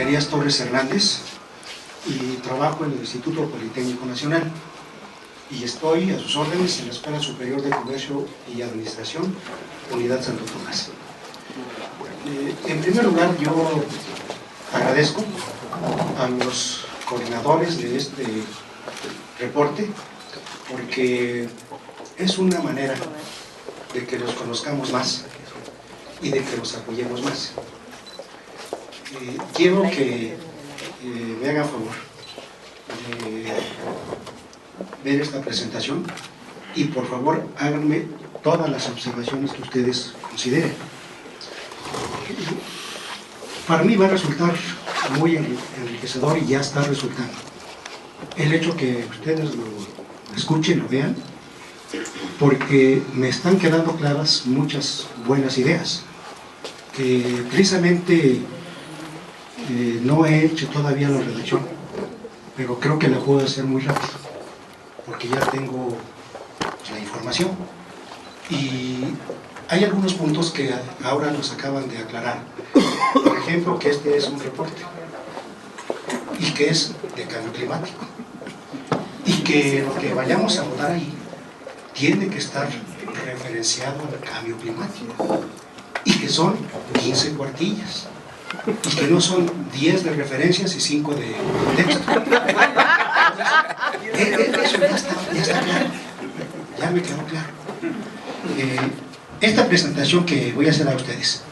Zacarías Torres Hernández y trabajo en el Instituto Politécnico Nacional y estoy a sus órdenes en la Escuela Superior de Comercio y Administración, Unidad Santo Tomás. En primer lugar, yo agradezco a los coordinadores de este reporte porque es una manera de que los conozcamos más y de que los apoyemos más. Quiero que me hagan favor de ver esta presentación y por favor háganme todas las observaciones que ustedes consideren. Para mí va a resultar muy enriquecedor y ya está resultando el hecho que ustedes lo escuchen, lo vean, porque me están quedando claras muchas buenas ideas que precisamente no he hecho todavía la redacción, pero creo que la puedo hacer muy rápido porque ya tengo la información y hay algunos puntos que ahora nos acaban de aclarar. Por ejemplo, que este es un reporte y que es de cambio climático y que lo que vayamos a votar ahí tiene que estar referenciado al cambio climático y que son 15 cuartillas y que no son 10 de referencias y 5 de texto. Eso ya está claro, ya me quedó claro. Esta presentación que voy a hacer a ustedes,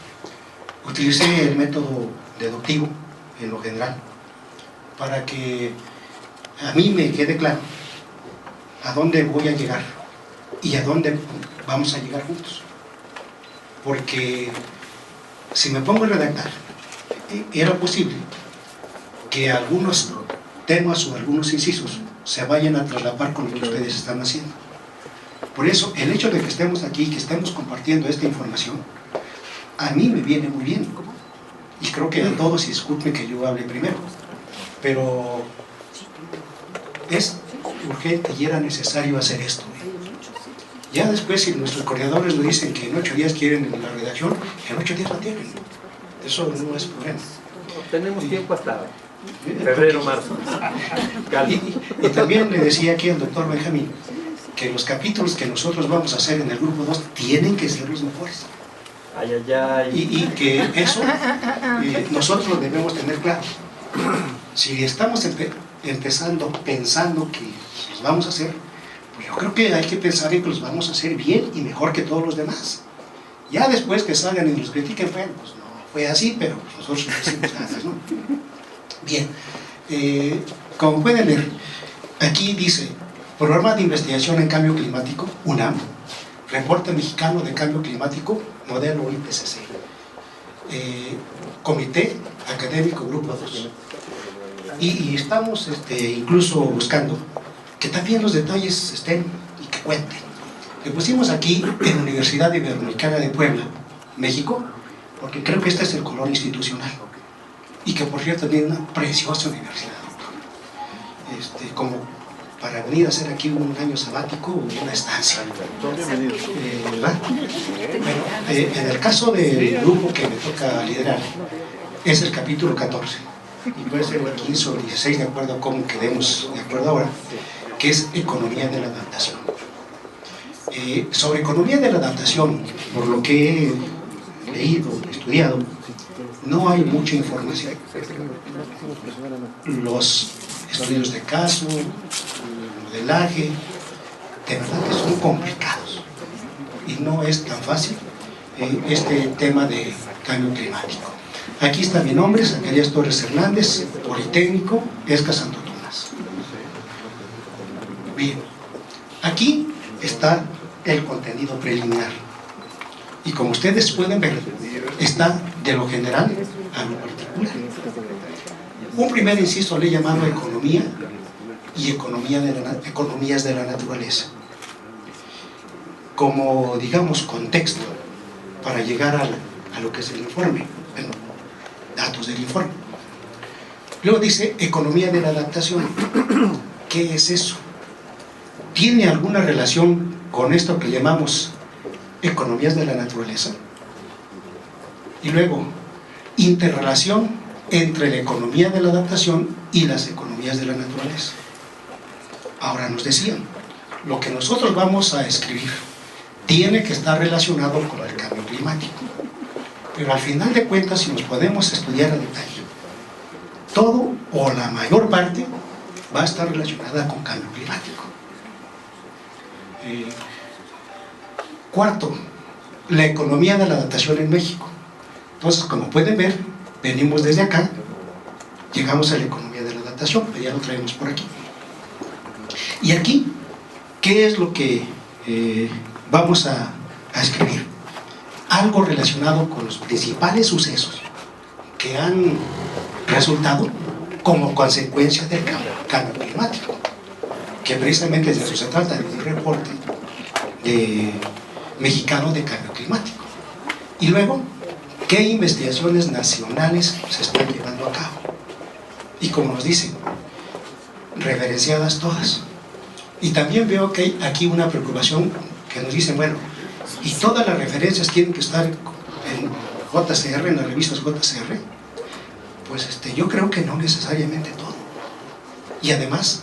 utilicé el método deductivo en lo general para que a mí me quede claro a dónde voy a llegar y a dónde vamos a llegar juntos, porque si me pongo a redactar era posible que algunos temas o algunos incisos se vayan a traslapar con lo que ustedes están haciendo. Por eso el hecho de que estemos aquí, que estemos compartiendo esta información, a mí me viene muy bien y creo que a todos, y disculpen que yo hable primero, pero es urgente y era necesario hacer esto. Ya después, si nuestros coordinadores nos dicen que en 8 días quieren la redacción, en 8 días la tienen. Eso no es problema. Tenemos tiempo hasta febrero, marzo. Y también le decía aquí al doctor Benjamín que los capítulos que nosotros vamos a hacer en el grupo 2 tienen que ser los mejores. Ay, ay, ay. Y que eso nosotros lo debemos tener claro. Si estamos empezando pensando que los vamos a hacer, pues yo creo que hay que pensar en que los vamos a hacer bien y mejor que todos los demás. Ya después que salgan y nos critiquen, bueno, pues no fue así, pero nosotros no hicimos nada, ¿no? Bien, como pueden ver, aquí dice Programa de Investigación en Cambio Climático, UNAM, Reporte Mexicano de Cambio Climático, Modelo IPCC, Comité Académico Grupo 2. Y estamos incluso buscando que también los detalles estén y que cuenten. Le pusimos aquí en Universidad Iberoamericana de Puebla, México, porque creo que este es el color institucional y que por cierto tiene una preciosa universidad, como para venir a hacer aquí un año sabático o una estancia, ¿verdad? Bueno, en el caso del grupo que me toca liderar es el capítulo 14 y puede ser el 15 o 16 de acuerdo a cómo quedemos de acuerdo ahora, que es Economía de la Adaptación. Sobre Economía de la Adaptación, por lo que he leído, estudiado, no hay mucha información. Los estudios de caso, el modelaje, de verdad que son complicados y no es tan fácil este tema de cambio climático. Aquí está mi nombre, Zacarías Torres Hernández, Politécnico, ESCA Santo Tomás. Bien, aquí está el contenido preliminar y como ustedes pueden ver, está de lo general a lo particular. Un primer inciso le he llamado economía y economías de la naturaleza, como digamos contexto para llegar a lo que es el informe, bueno, datos del informe. Luego dice economía de la adaptación. ¿Qué es eso? ¿Tiene alguna relación con esto que llamamos economías de la naturaleza? Y luego, interrelación entre la economía de la adaptación y las economías de la naturaleza. Ahora nos decían, lo que nosotros vamos a escribir tiene que estar relacionado con el cambio climático. Pero al final de cuentas, si nos podemos estudiar a detalle, todo o la mayor parte va a estar relacionada con cambio climático. Cuarto, la economía de la adaptación en México. Entonces, como pueden ver, venimos desde acá, llegamos a la economía de la adaptación, pero ya lo traemos por aquí. Y aquí, ¿qué es lo que vamos a escribir? Algo relacionado con los principales sucesos que han resultado como consecuencia del cambio climático, que precisamente de eso se trata, de un reporte mexicano de cambio climático. Y luego, ¿qué investigaciones nacionales se están llevando a cabo? Y como nos dicen, referenciadas todas. Y también veo que hay aquí una preocupación que nos dicen, bueno, y todas las referencias tienen que estar en JCR, en las revistas JCR. Pues yo creo que no necesariamente todo. Y además,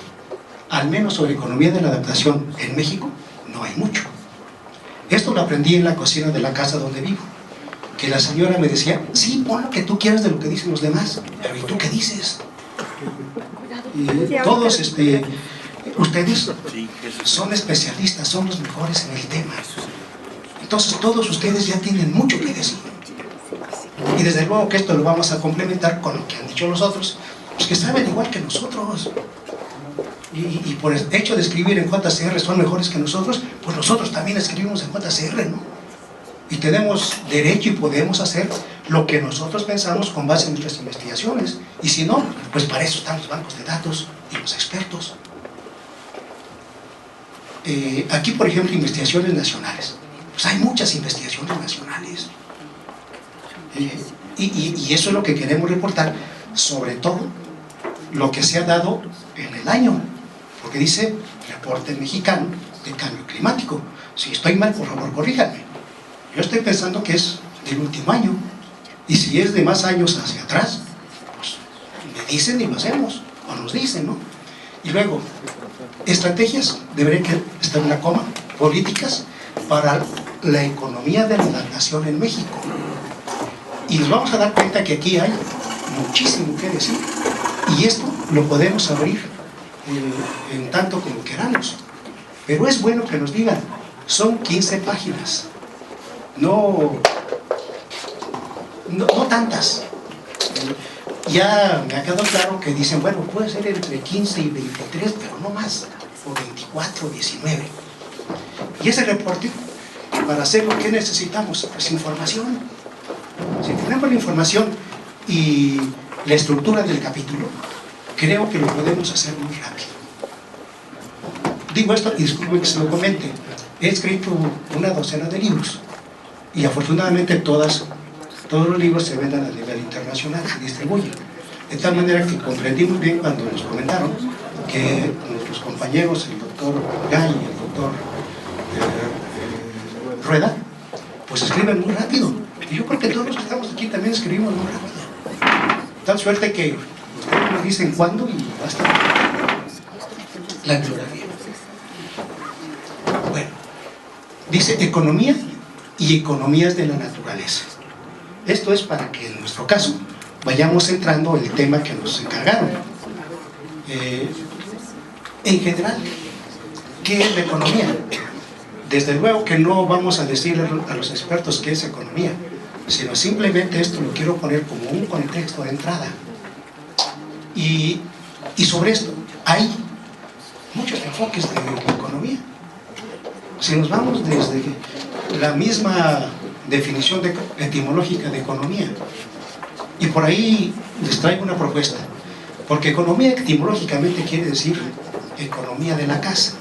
al menos sobre economía de la adaptación en México, no hay mucho. Esto lo aprendí en la cocina de la casa donde vivo, que la señora me decía, sí, pon lo que tú quieras de lo que dicen los demás, pero ¿y tú qué dices? Y todos ustedes son especialistas, son los mejores en el tema. Entonces todos ustedes ya tienen mucho que decir. Y desde luego que esto lo vamos a complementar con lo que han dicho los otros, pues que saben igual que nosotros. Y por el hecho de escribir en JCR son mejores que nosotros, pues nosotros también escribimos en JCR, ¿no? Y tenemos derecho y podemos hacer lo que nosotros pensamos con base en nuestras investigaciones. Y si no, pues para eso están los bancos de datos y los expertos. Aquí, por ejemplo, investigaciones nacionales. Pues hay muchas investigaciones nacionales. Y eso es lo que queremos reportar, sobre todo lo que se ha dado en el año, porque dice reporte mexicano de cambio climático. Si estoy mal, por favor, corríjanme. Yo estoy pensando que es del último año, y si es de más años hacia atrás, pues me dicen y lo hacemos, o nos dicen, ¿no? Y luego, estrategias, debería estar una coma, políticas para la economía de la adaptación en México. Y nos vamos a dar cuenta que aquí hay muchísimo que decir, y esto lo podemos abrir en tanto como queramos. Pero es bueno que nos digan, son 15 páginas, no tantas. Ya me ha quedado claro que dicen, bueno, puede ser entre 15 y 23, pero no más, o 24, 19. Y ese reporte, para hacerlo, ¿qué necesitamos? Pues información. Si tenemos la información y la estructura del capítulo, creo que lo podemos hacer muy rápido. Digo esto y disculpen que se lo comente. He escrito una docena de libros y afortunadamente todos los libros se venden a nivel internacional, se distribuyen. De tal manera que comprendí muy bien cuando nos comentaron que nuestros compañeros, el doctor Gay y el doctor Rueda, pues escriben muy rápido. Y yo creo que todos los que estamos aquí también escribimos muy rápido. Tal suerte que ustedes nos dicen cuándo y basta la bibliografía. Bueno, dice economía y economías de la naturaleza. Esto es para que en nuestro caso vayamos centrando el tema que nos encargaron. En general, ¿qué es la economía? Desde luego que no vamos a decirle a los expertos qué es economía, sino simplemente esto lo quiero poner como un contexto de entrada. Y sobre esto hay muchos enfoques de economía. Si nos vamos desde la misma definición etimológica de economía, y por ahí les traigo una propuesta, porque economía etimológicamente quiere decir economía de la casa,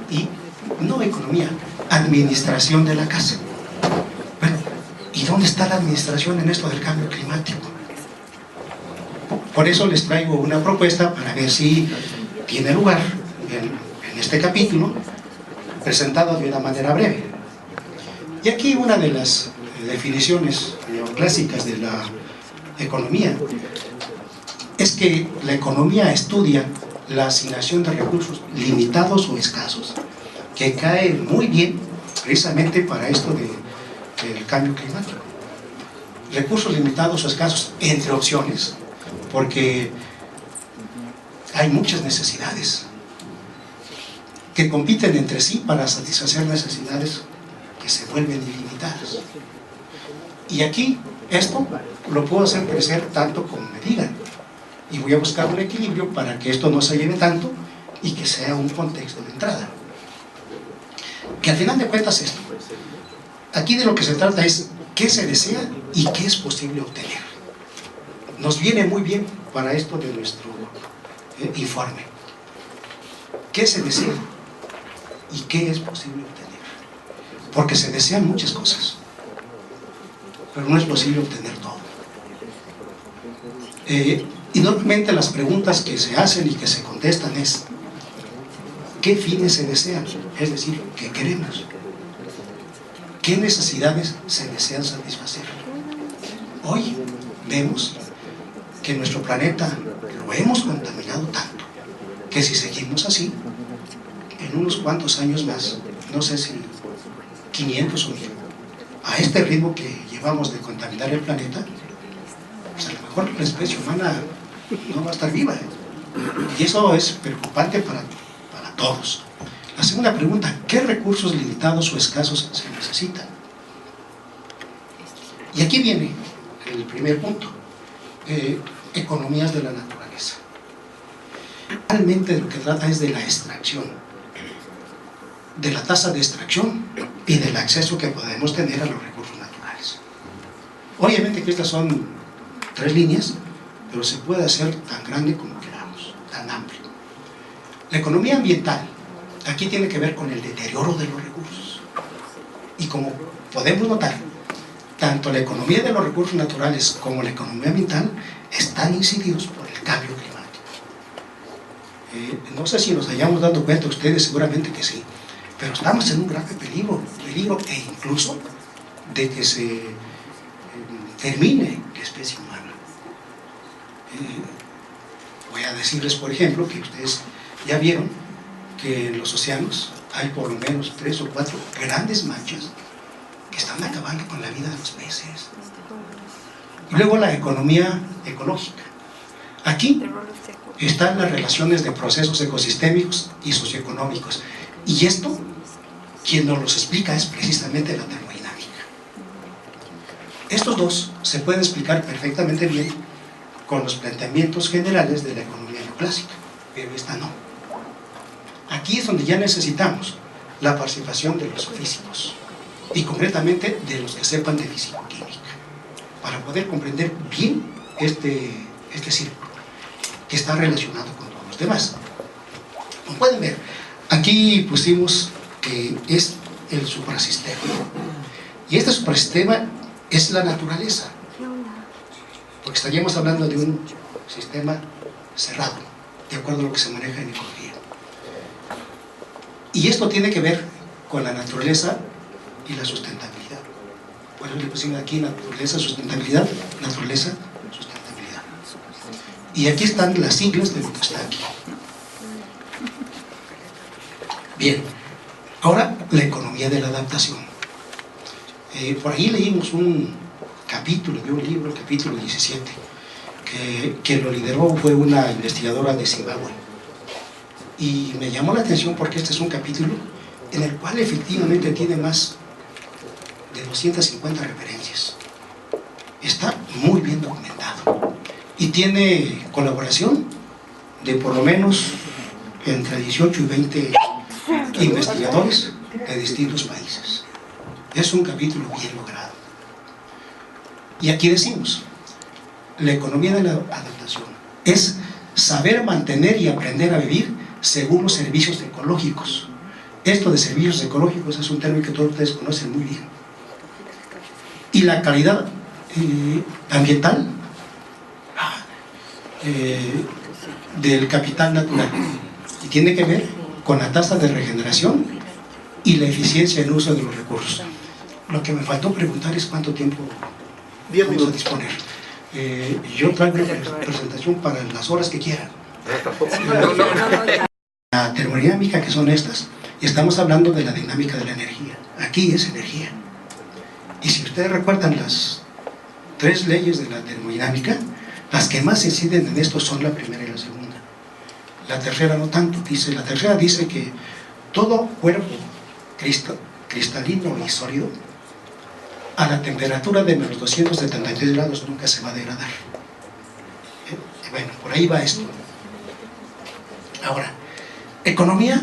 y no economía, administración de la casa. Bueno, ¿y dónde está la administración en esto del cambio climático? Por eso les traigo una propuesta para ver si tiene lugar en este capítulo, presentado de una manera breve. Y aquí una de las definiciones neoclásicas de la economía es que la economía estudia la asignación de recursos limitados o escasos, que cae muy bien precisamente para esto del cambio climático. Recursos limitados o escasos, entre opciones, porque hay muchas necesidades que compiten entre sí para satisfacer necesidades que se vuelven ilimitadas. Y aquí, esto lo puedo hacer crecer tanto como me digan. Y voy a buscar un equilibrio para que esto no se lleve tanto y que sea un contexto de entrada. Que al final de cuentas esto, aquí de lo que se trata es qué se desea y qué es posible obtener. Nos viene muy bien para esto de nuestro informe. ¿Qué se desea y qué es posible obtener? Porque se desean muchas cosas, pero no es posible obtener todo. Y normalmente las preguntas que se hacen y que se contestan es ¿qué fines se desean? Es decir, ¿qué queremos? ¿Qué necesidades se desean satisfacer? Hoy vemos que nuestro planeta lo hemos contaminado tanto que si seguimos así, en unos cuantos años más, no sé si 500 o 1000, a este ritmo que llevamos de contaminar el planeta, pues a lo mejor la especie humana no va a estar viva, y eso es preocupante para todos. La segunda pregunta, ¿qué recursos limitados o escasos se necesitan? Y aquí viene el primer punto, economías de la naturaleza. Realmente lo que trata es de la extracción, de la tasa de extracción y del acceso que podemos tener a los recursos naturales. Obviamente que estas son 3 líneas, pero se puede hacer tan grande como queramos, tan amplio. La economía ambiental, aquí tiene que ver con el deterioro de los recursos. Y como podemos notar, tanto la economía de los recursos naturales como la economía ambiental están incididos por el cambio climático. No sé si nos hayamos dado cuenta, ustedes seguramente que sí, pero estamos en un grave peligro e incluso de que se termine la especie humana. Voy a decirles, por ejemplo, que ustedes ya vieron que en los océanos hay por lo menos 3 o 4 grandes manchas que están acabando con la vida de los peces. Y luego la economía ecológica. Aquí están las relaciones de procesos ecosistémicos y socioeconómicos. Y esto, quien nos los explica es precisamente la termodinámica. Estos dos se pueden explicar perfectamente bien con los planteamientos generales de la economía neoclásica, pero esta no. Aquí es donde ya necesitamos la participación de los físicos y concretamente de los que sepan de físico-química para poder comprender bien este círculo que está relacionado con todos los demás. Como pueden ver, aquí pusimos que es el suprasistema, y este suprasistema es la naturaleza, porque estaríamos hablando de un sistema cerrado, de acuerdo a lo que se maneja en ecología. Y esto tiene que ver con la naturaleza y la sustentabilidad. Por eso le pusimos aquí naturaleza, sustentabilidad, naturaleza, sustentabilidad. Y aquí están las siglas de lo que está aquí. Bien, ahora la economía de la adaptación. Por ahí leímos un capítulo de un libro, el capítulo 17, que lo lideró fue una investigadora de Zimbabue. Y me llamó la atención porque este es un capítulo en el cual efectivamente tiene más de 250 referencias. Está muy bien documentado y tiene colaboración de por lo menos entre 18 y 20 investigadores de distintos países. Es un capítulo bien logrado. Y aquí decimos, la economía de la adaptación es saber mantener y aprender a vivir según los servicios ecológicos. Esto de servicios ecológicos es un término que todos ustedes conocen muy bien. Y la calidad ambiental del capital natural. Y tiene que ver con la tasa de regeneración y la eficiencia en el uso de los recursos. Lo que me faltó preguntar es cuánto tiempo vamos a disponer. Yo traigo presentación para las horas que quieran. Tampoco. La termodinámica, que son estas, y estamos hablando de la dinámica de la energía. Aquí es energía. Y si ustedes recuerdan las 3 leyes de la termodinámica, las que más inciden en esto son la primera y la segunda. La tercera no tanto. La tercera dice que todo cuerpo cristalino y sólido a la temperatura de menos 273 grados nunca se va a degradar. Bueno, por ahí va esto. Ahora, economía,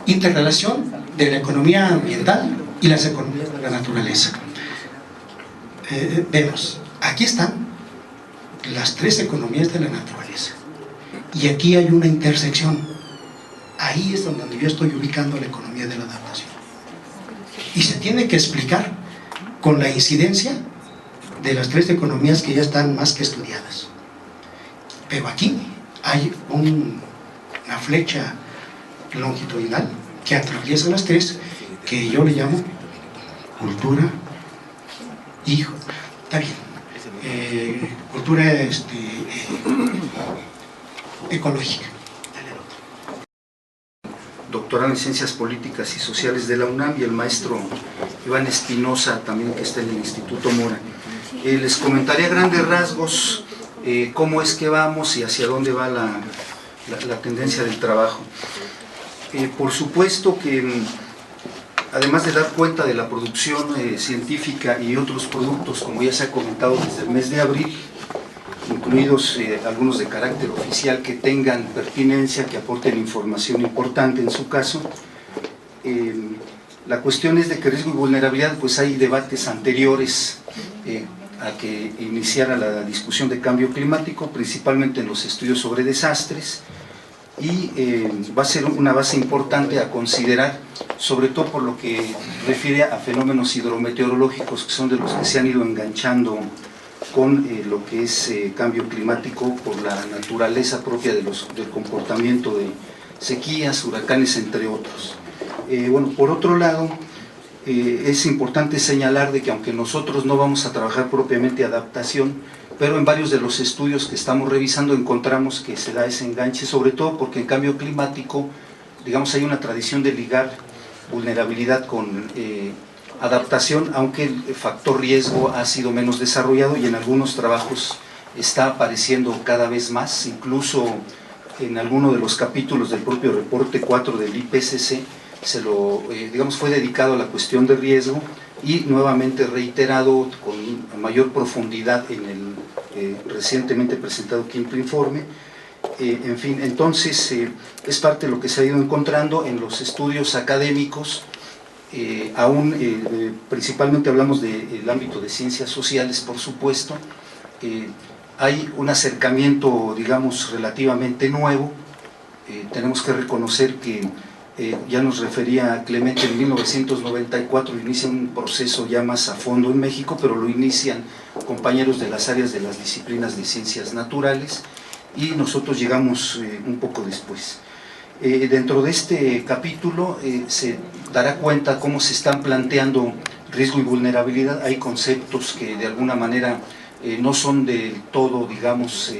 interrelación de la economía ambiental y las economías de la naturaleza. Vemos, aquí están las 3 economías de la naturaleza y aquí hay una intersección. Ahí es donde yo estoy ubicando la economía de la adaptación y se tiene que explicar con la incidencia de las 3 economías que ya están más que estudiadas. Pero aquí hay una flecha longitudinal que atraviesa las 3, que yo le llamo cultura, está bien, cultura ecológica. Doctorado en Ciencias Políticas y Sociales de la UNAM, y el maestro Iván Espinosa, también, que está en el Instituto Mora. Les comentaré a grandes rasgos cómo es que vamos y hacia dónde va la tendencia del trabajo. Por supuesto que, además de dar cuenta de la producción científica y otros productos, como ya se ha comentado desde el mes de abril, incluidos algunos de carácter oficial que tengan pertinencia, que aporten información importante en su caso, la cuestión es de que riesgo y vulnerabilidad, pues hay debates anteriores a que iniciara la discusión de cambio climático, principalmente en los estudios sobre desastres, y va a ser una base importante a considerar, sobre todo por lo que refiere a fenómenos hidrometeorológicos, que son de los que se han ido enganchando con lo que es cambio climático por la naturaleza propia del comportamiento de sequías, huracanes, entre otros. Bueno, por otro lado, es importante señalar de que aunque nosotros no vamos a trabajar propiamente adaptación, pero en varios de los estudios que estamos revisando encontramos que se da ese enganche, sobre todo porque en cambio climático, digamos, hay una tradición de ligar vulnerabilidad con adaptación, aunque el factor riesgo ha sido menos desarrollado y en algunos trabajos está apareciendo cada vez más, incluso en alguno de los capítulos del propio reporte 4 del IPCC, digamos, fue dedicado a la cuestión de riesgo y nuevamente reiterado con mayor profundidad en el recientemente presentado quinto informe. En fin, entonces es parte de lo que se ha ido encontrando en los estudios académicos. Principalmente hablamos del ámbito de ciencias sociales, por supuesto. Hay un acercamiento, digamos, relativamente nuevo. Tenemos que reconocer que ya nos refería Clemente, en 1994 inicia un proceso ya más a fondo en México, pero lo inician compañeros de las áreas de las disciplinas de ciencias naturales y nosotros llegamos un poco después. Dentro de este capítulo se dará cuenta cómo se están planteando riesgo y vulnerabilidad. Hay conceptos que de alguna manera no son del todo, digamos,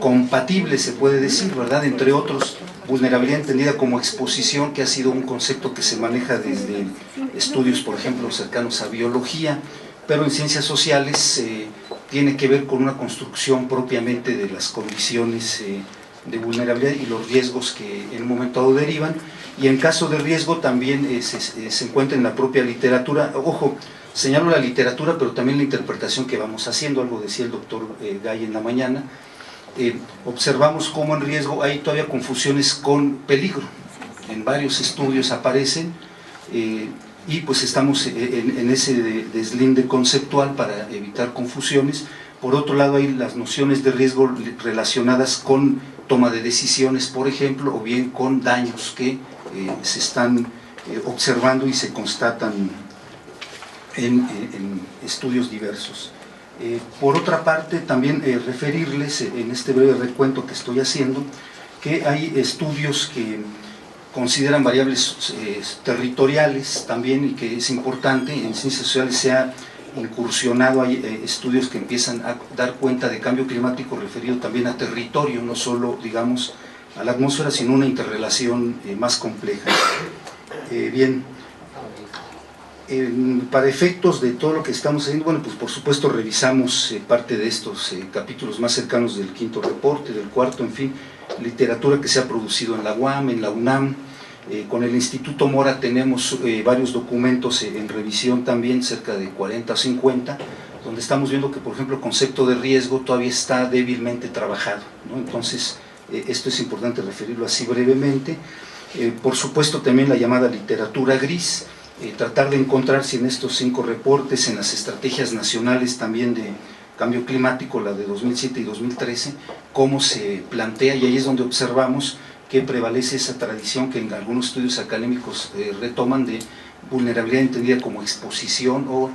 compatibles, se puede decir, ¿verdad? Entre otros, vulnerabilidad entendida como exposición, que ha sido un concepto que se maneja desde estudios, por ejemplo, cercanos a biología, pero en ciencias sociales tiene que ver con una construcción propiamente de las condiciones de vulnerabilidad y los riesgos que en un momento dado derivan, y en caso de riesgo también se encuentra en la propia literatura. Ojo, señalo la literatura, pero también la interpretación que vamos haciendo, algo decía el doctor Gay en la mañana. Observamos cómo en riesgo hay todavía confusiones con peligro, en varios estudios aparecen, y pues estamos en ese deslinde conceptual para evitar confusiones. Por otro lado, hay las nociones de riesgo relacionadas con toma de decisiones, por ejemplo, o bien con daños que se están observando y se constatan en estudios diversos. Por otra parte, también referirles en este breve recuento que estoy haciendo, que hay estudios que consideran variables territoriales también, y que es importante. En ciencias sociales se ha incursionado, hay estudios que empiezan a dar cuenta de cambio climático referido también a territorio, no solo, digamos, a la atmósfera, sino una interrelación más compleja. Bien, para efectos de todo lo que estamos haciendo, bueno, pues por supuesto revisamos parte de estos capítulos más cercanos del quinto reporte, del cuarto, en fin, literatura que se ha producido en la UAM, en la UNAM. Con el Instituto Mora tenemos varios documentos en revisión también, cerca de 40 o 50, donde estamos viendo que, por ejemplo, el concepto de riesgo todavía está débilmente trabajado, ¿no? Entonces, esto es importante referirlo así brevemente. Por supuesto, también la llamada literatura gris, tratar de encontrar si en estos 5 reportes, en las estrategias nacionales también de cambio climático, la de 2007 y 2013, cómo se plantea, y ahí es donde observamos que prevalece esa tradición que en algunos estudios académicos retoman de vulnerabilidad entendida como exposición o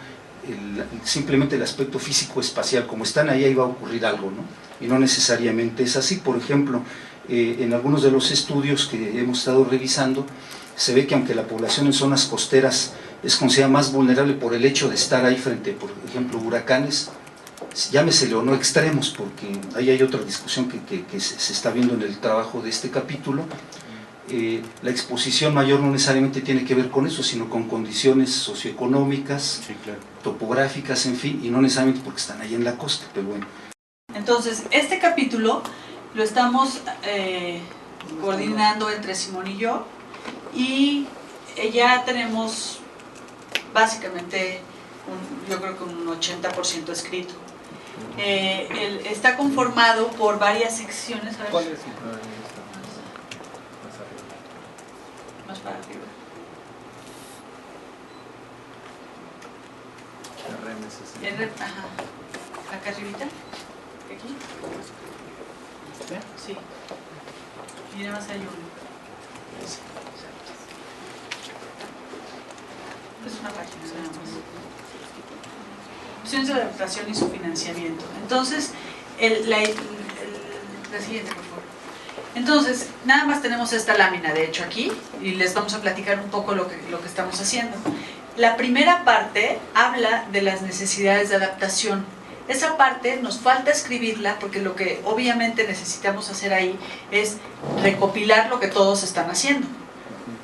simplemente el aspecto físico-espacial, como están ahí va a ocurrir algo, ¿no? Y no necesariamente es así. Por ejemplo, en algunos de los estudios que hemos estado revisando, se ve que aunque la población en zonas costeras es considerada más vulnerable por el hecho de estar ahí frente, por ejemplo, huracanes, llámesele o no extremos, porque ahí hay otra discusión que se está viendo en el trabajo de este capítulo. La exposición mayor no necesariamente tiene que ver con eso, sino con condiciones socioeconómicas, sí, claro, topográficas, en fin, y no necesariamente porque están ahí en la costa, pero bueno. Entonces, este capítulo lo estamos coordinando entre Simón y yo, y ya tenemos básicamente yo creo que un 80% escrito. Está conformado por varias secciones. ¿Cuál es? Más para arriba. Ajá. Acá arribita. Aquí. Sí. Y nada más hay uno. Es una página nada más. Opciones de adaptación y su financiamiento. Entonces, la siguiente, por favor. Entonces, nada más tenemos esta lámina, de hecho, aquí, y les vamos a platicar un poco lo que estamos haciendo. La primera parte habla de las necesidades de adaptación. Esa parte nos falta escribirla porque lo que obviamente necesitamos hacer ahí es recopilar lo que todos están haciendo.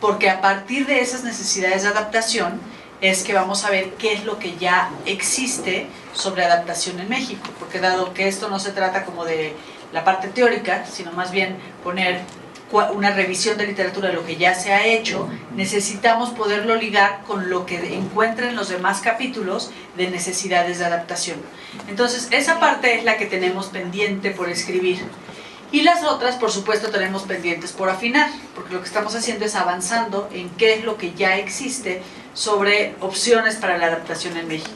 Porque a partir de esas necesidades de adaptación es que vamos a ver qué es lo que ya existe sobre adaptación en México, porque dado que esto no se trata como de la parte teórica, sino más bien poner una revisión de literatura de lo que ya se ha hecho, necesitamos poderlo ligar con lo que encuentra en los demás capítulos de necesidades de adaptación. Entonces, esa parte es la que tenemos pendiente por escribir. Y las otras, por supuesto, tenemos pendientes por afinar, porque lo que estamos haciendo es avanzando en qué es lo que ya existe sobre opciones para la adaptación en México.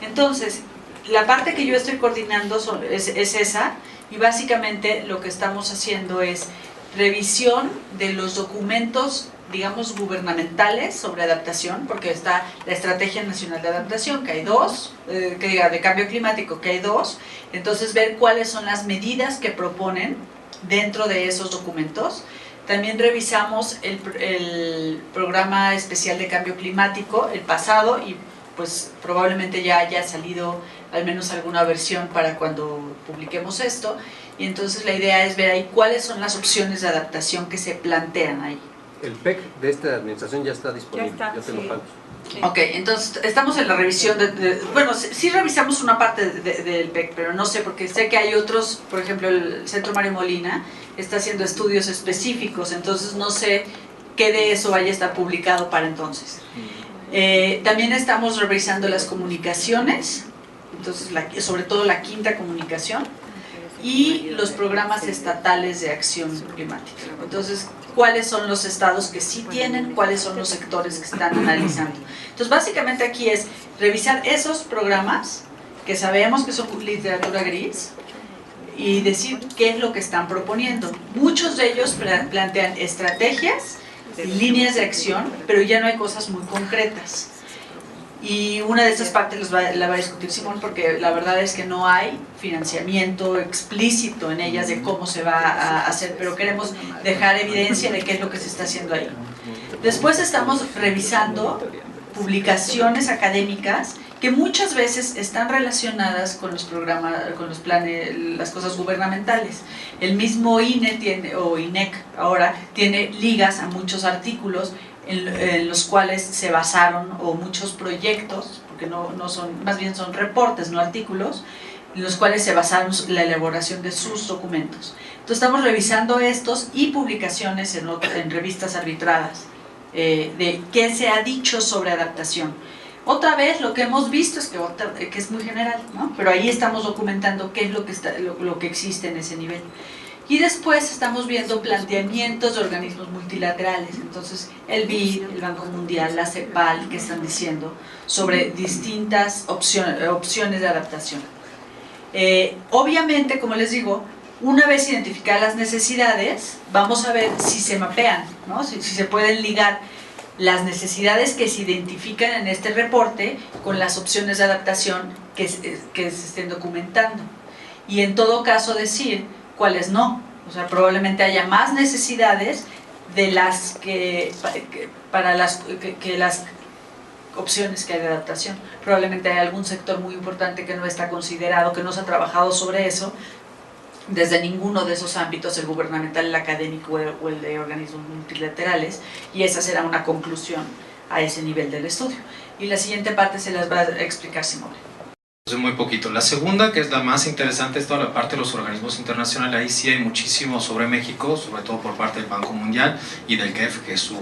Entonces, la parte que yo estoy coordinando es esa, y básicamente lo que estamos haciendo es revisión de los documentos, digamos, gubernamentales sobre adaptación, porque está la Estrategia Nacional de Adaptación, que hay dos, de cambio climático, que hay dos. Entonces, ver cuáles son las medidas que proponen dentro de esos documentos. También revisamos el Programa Especial de Cambio Climático, el pasado, y pues probablemente ya haya salido al menos alguna versión para cuando publiquemos esto. Y entonces la idea es ver ahí cuáles son las opciones de adaptación que se plantean ahí. El PEC de esta administración ya está disponible, ya te lo pago. Sí. Ok, entonces estamos en la revisión bueno, sí revisamos una parte del PEC, pero no sé, porque sé que hay otros, por ejemplo el Centro Mario Molina está haciendo estudios específicos, entonces no sé qué de eso vaya a estar publicado para entonces. También estamos revisando las comunicaciones, entonces sobre todo la quinta comunicación, y los programas estatales de acción climática. Entonces, ¿cuáles son los estados que sí tienen? ¿Cuáles son los sectores que están analizando? Entonces, básicamente aquí es revisar esos programas que sabemos que son literatura gris y decir qué es lo que están proponiendo. Muchos de ellos plantean estrategias y líneas de acción, pero ya no hay cosas muy concretas. Y una de estas partes la va a discutir Simón, porque la verdad es que no hay financiamiento explícito en ellas de cómo se va a hacer, pero queremos dejar evidencia de qué es lo que se está haciendo ahí. Después estamos revisando publicaciones académicas que muchas veces están relacionadas con los programas, con los planes, las cosas gubernamentales. El mismo INE tiene, o INEC ahora, tiene ligas a muchos artículos en los cuales se basaron, o muchos proyectos, porque no son, más bien son reportes, no artículos, en los cuales se basaron la elaboración de sus documentos. Entonces estamos revisando estos y publicaciones en revistas arbitradas de qué se ha dicho sobre adaptación. Otra vez lo que hemos visto es que es muy general, ¿no? Pero ahí estamos documentando qué es lo que existe en ese nivel. Y después estamos viendo planteamientos de organismos multilaterales, entonces el BID, el Banco Mundial, la CEPAL, que están diciendo sobre distintas opciones de adaptación. Obviamente, como les digo, una vez identificadas las necesidades, vamos a ver si se mapean, ¿no? Si se pueden ligar las necesidades que se identifican en este reporte con las opciones de adaptación que se estén documentando. Y en todo caso decir cuáles no. O sea, probablemente haya más necesidades de las para las opciones que hay de adaptación. Probablemente hay algún sector muy importante que no está considerado, que no se ha trabajado sobre eso, desde ninguno de esos ámbitos, el gubernamental, el académico o el de organismos multilaterales, y esa será una conclusión a ese nivel del estudio. Y la siguiente parte se las va a explicar Simone. Muy poquito. La segunda, que es la más interesante, es toda la parte de los organismos internacionales. Ahí sí hay muchísimo sobre México, sobre todo por parte del Banco Mundial y del GEF, que es su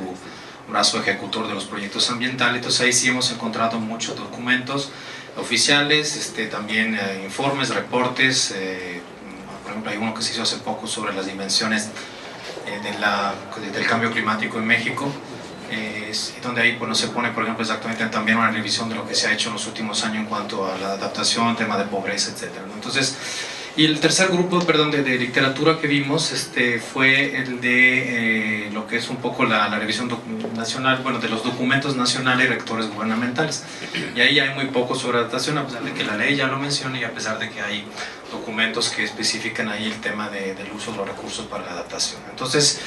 brazo ejecutor de los proyectos ambientales. Entonces ahí sí hemos encontrado muchos documentos oficiales, también informes, reportes. Por ejemplo, hay uno que se hizo hace poco sobre las dimensiones del cambio climático en México, donde ahí pues, se pone, por ejemplo, exactamente también una revisión de lo que se ha hecho en los últimos años en cuanto a la adaptación, tema de pobreza, etc. Entonces, y el tercer grupo, perdón, de literatura que vimos fue el de lo que es un poco la revisión nacional, bueno, de los documentos nacionales y rectores gubernamentales. Y ahí hay muy poco sobre adaptación, a pesar de que la ley ya lo menciona y a pesar de que hay documentos que especifican ahí el tema del uso de los recursos para la adaptación. Entonces,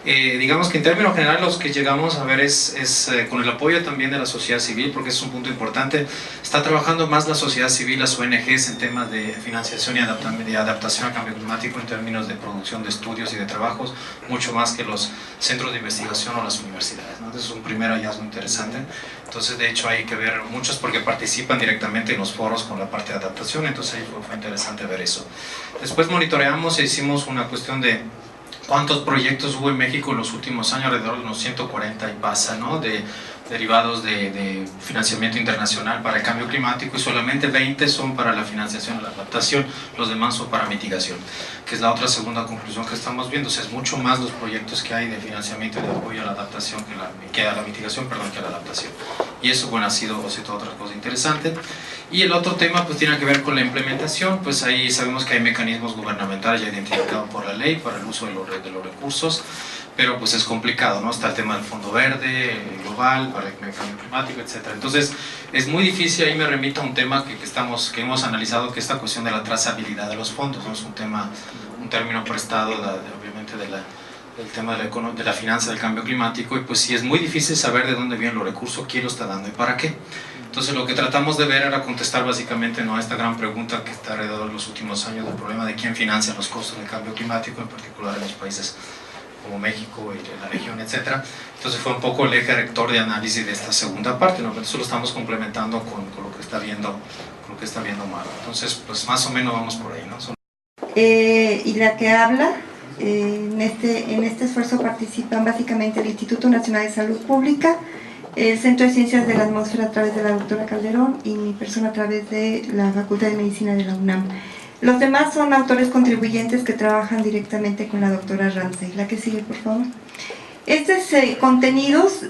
digamos que en términos generales los que llegamos a ver es con el apoyo también de la sociedad civil, porque es un punto importante. Está trabajando más la sociedad civil, las ONGs, en temas de financiación y adaptación al cambio climático en términos de producción de estudios y de trabajos, mucho más que los centros de investigación o las universidades, ¿no? Entonces es un primer hallazgo interesante. Entonces, de hecho, hay que ver muchos porque participan directamente en los foros con la parte de adaptación, entonces ahí fue interesante ver eso. Después monitoreamos e hicimos una cuestión de cuántos proyectos hubo en México en los últimos años, alrededor de unos 140 y pasa, ¿no? Derivados de financiamiento internacional para el cambio climático, y solamente 20 son para la financiación de la adaptación, los demás son para mitigación, que es la otra segunda conclusión que estamos viendo. O sea, es mucho más los proyectos que hay de financiamiento y de apoyo a la adaptación que a la mitigación, perdón, que a la adaptación. Y eso, bueno, ha sido otra cosa interesante. Y el otro tema pues tiene que ver con la implementación. Pues ahí sabemos que hay mecanismos gubernamentales ya identificados por la ley para el uso de los recursos, pero pues es complicado, ¿no? Está el tema del Fondo Verde, global, para el cambio climático, etc. Entonces es muy difícil. Ahí me remito a un tema que hemos analizado, que es esta cuestión de la trazabilidad de los fondos, ¿no? Es un término prestado obviamente del tema de la finanza del cambio climático, y pues sí es muy difícil saber de dónde vienen los recursos, quién lo está dando y para qué. Entonces lo que tratamos de ver era contestar básicamente, ¿no?, a esta gran pregunta que está alrededor de los últimos años, del problema de quién financia los costos del cambio climático, en particular en los países como México y la región, etc. Entonces fue un poco el eje rector de análisis de esta segunda parte, ¿no? Eso lo estamos complementando con lo que está viendo Maro. Entonces, pues más o menos vamos por ahí, ¿no? Y la que habla, en este esfuerzo participan básicamente el Instituto Nacional de Salud Pública, el Centro de Ciencias de la Atmósfera a través de la doctora Calderón y mi persona a través de la Facultad de Medicina de la UNAM. Los demás son autores contribuyentes que trabajan directamente con la doctora Ramsey. La que sigue, por favor. Estos contenidos,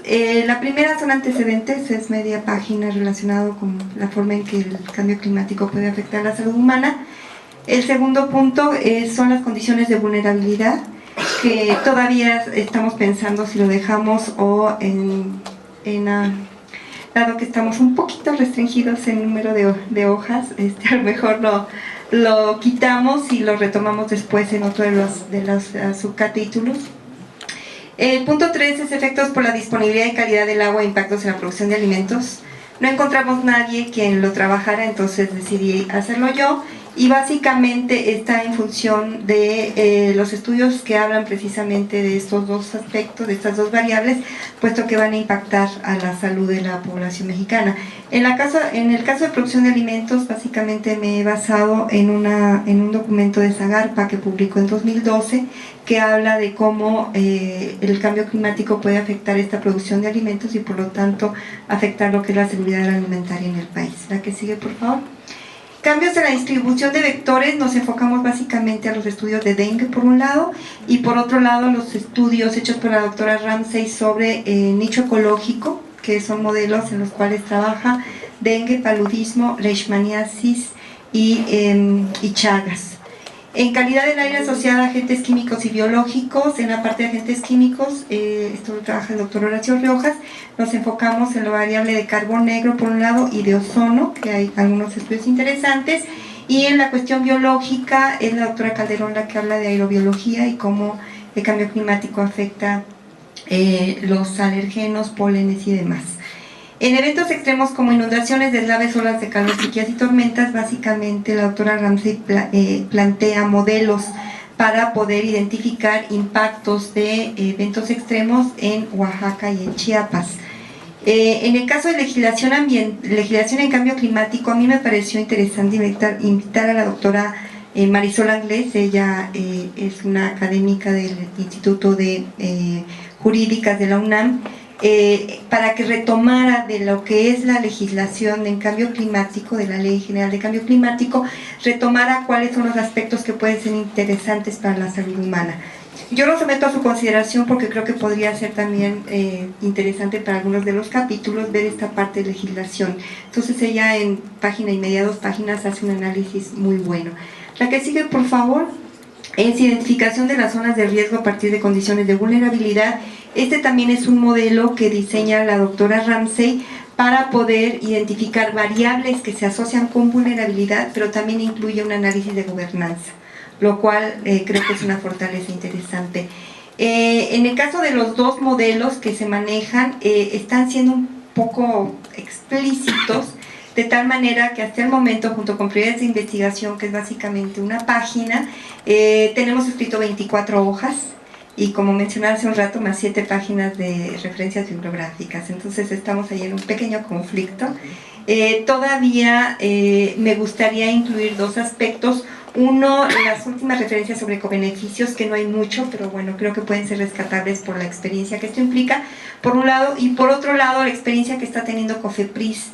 la primera son antecedentes, es media página relacionado con la forma en que el cambio climático puede afectar la salud humana. El segundo punto son las condiciones de vulnerabilidad, que todavía estamos pensando si lo dejamos o dado que estamos un poquito restringidos en número de hojas, a lo mejor lo quitamos y lo retomamos después en otro de los subcapítulos. El punto 3 es efectos por la disponibilidad y calidad del agua e impactos en la producción de alimentos. No encontramos nadie quien lo trabajara, entonces decidí hacerlo yo. Y básicamente está en función de los estudios que hablan precisamente de estos dos aspectos, de estas dos variables, puesto que van a impactar a la salud de la población mexicana. En el caso de producción de alimentos, básicamente me he basado en un documento de Zagarpa que publicó en 2012, que habla de cómo el cambio climático puede afectar esta producción de alimentos y por lo tanto afectar lo que es la seguridad alimentaria en el país. La que sigue, por favor. Cambios en la distribución de vectores, nos enfocamos básicamente a los estudios de dengue por un lado y por otro lado los estudios hechos por la doctora Ramsey sobre nicho ecológico, que son modelos en los cuales trabaja dengue, paludismo, leishmaniasis y Chagas. En calidad del aire asociada a agentes químicos y biológicos, en la parte de agentes químicos, esto lo trabaja el doctor Horacio Riojas, nos enfocamos en la variable de carbón negro por un lado y de ozono, que hay algunos estudios interesantes, y en la cuestión biológica es la doctora Calderón la que habla de aerobiología y cómo el cambio climático afecta los alergenos, pólenes y demás. En eventos extremos como inundaciones, deslaves, olas de calor, sequías y tormentas, básicamente la doctora Ramsey plantea modelos para poder identificar impactos de eventos extremos en Oaxaca y en Chiapas. En el caso de legislación en cambio climático, a mí me pareció interesante invitar a la doctora Marisol Anglés. Ella es una académica del Instituto de Jurídicas de la UNAM, para que retomara de lo que es la legislación en cambio climático, de la Ley General de Cambio Climático, retomara cuáles son los aspectos que pueden ser interesantes para la salud humana. Yo lo someto a su consideración porque creo que podría ser también interesante para algunos de los capítulos ver esta parte de legislación. Entonces ella en página y media, 2 páginas, hace un análisis muy bueno. La que sigue, por favor, es identificación de las zonas de riesgo a partir de condiciones de vulnerabilidad. Este también es un modelo que diseña la doctora Ramsey para poder identificar variables que se asocian con vulnerabilidad, pero también incluye un análisis de gobernanza, lo cual creo que es una fortaleza interesante. En el caso de los dos modelos que se manejan, están siendo un poco explícitos, de tal manera que hasta el momento, junto con prioridades de investigación, que es básicamente una página, tenemos escrito 24 hojas, y como mencionaba hace un rato, más 7 páginas de referencias bibliográficas. Entonces estamos ahí en un pequeño conflicto. Todavía me gustaría incluir 2 aspectos. Uno, las últimas referencias sobre cobeneficios, que no hay mucho, pero bueno, creo que pueden ser rescatables por la experiencia que esto implica, por un lado, y por otro lado, la experiencia que está teniendo COFEPRIS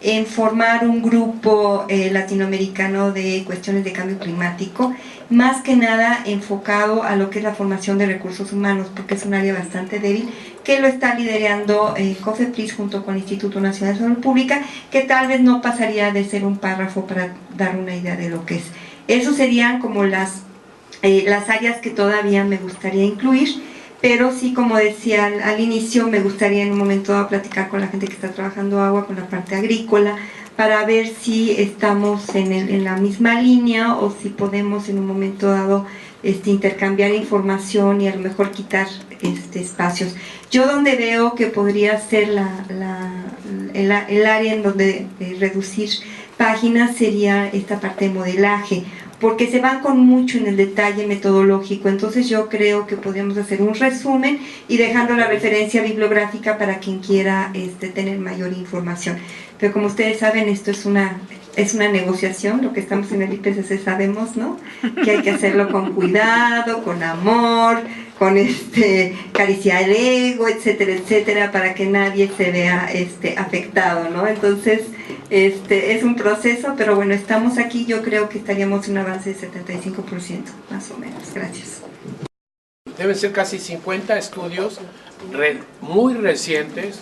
en formar un grupo latinoamericano de cuestiones de cambio climático, más que nada enfocado a lo que es la formación de recursos humanos, porque es un área bastante débil, que lo está liderando COFEPRIS junto con el Instituto Nacional de Salud Pública, que tal vez no pasaría de ser un párrafo para dar una idea de lo que es. Eso serían como las áreas que todavía me gustaría incluir, pero sí, como decía al inicio, me gustaría en un momento dado platicar con la gente que está trabajando agua, con la parte agrícola, para ver si estamos en la misma línea o si podemos en un momento dado intercambiar información y a lo mejor quitar espacios. Yo donde veo que podría ser el área en donde reducir páginas sería esta parte de modelaje, porque se van con mucho en el detalle metodológico. Entonces yo creo que podríamos hacer un resumen y dejando la referencia bibliográfica para quien quiera tener mayor información. Pero como ustedes saben, esto es una negociación, lo que estamos en el IPCC sabemos, ¿no? Que hay que hacerlo con cuidado, con amor, con caricia al ego, etcétera, etcétera, para que nadie se vea afectado, ¿no? Entonces, es un proceso, pero bueno, estamos aquí, yo creo que estaríamos en un avance de 75%, más o menos. Gracias. Deben ser casi 50 estudios muy recientes.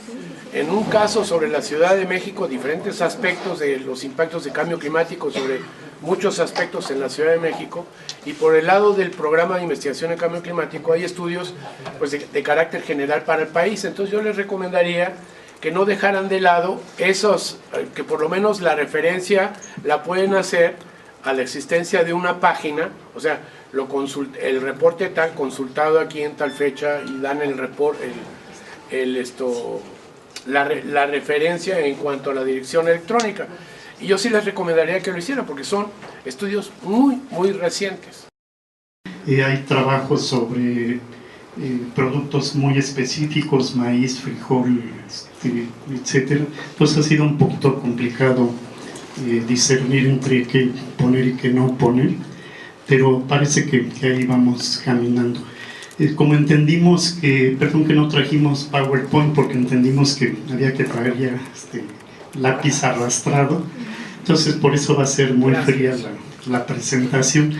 En un caso sobre la Ciudad de México, diferentes aspectos de los impactos de cambio climático sobre muchos aspectos en la Ciudad de México, y por el lado del programa de investigación en cambio climático hay estudios pues, de carácter general para el país. Entonces yo les recomendaría que no dejaran de lado esos, que por lo menos la referencia la pueden hacer a la existencia de una página. O sea, el reporte tal consultado aquí en tal fecha y dan el reporte, la referencia en cuanto a la dirección electrónica. Y yo sí les recomendaría que lo hicieran porque son estudios muy recientes. Hay trabajos sobre productos muy específicos, maíz, frijol, etcétera. Entonces ha sido un poquito complicado discernir entre qué poner y qué no poner, pero parece que ahí vamos caminando. Como entendimos que, perdón que no trajimos PowerPoint porque entendimos que había que traer ya lápiz arrastrado, entonces por eso va a ser muy fría la presentación.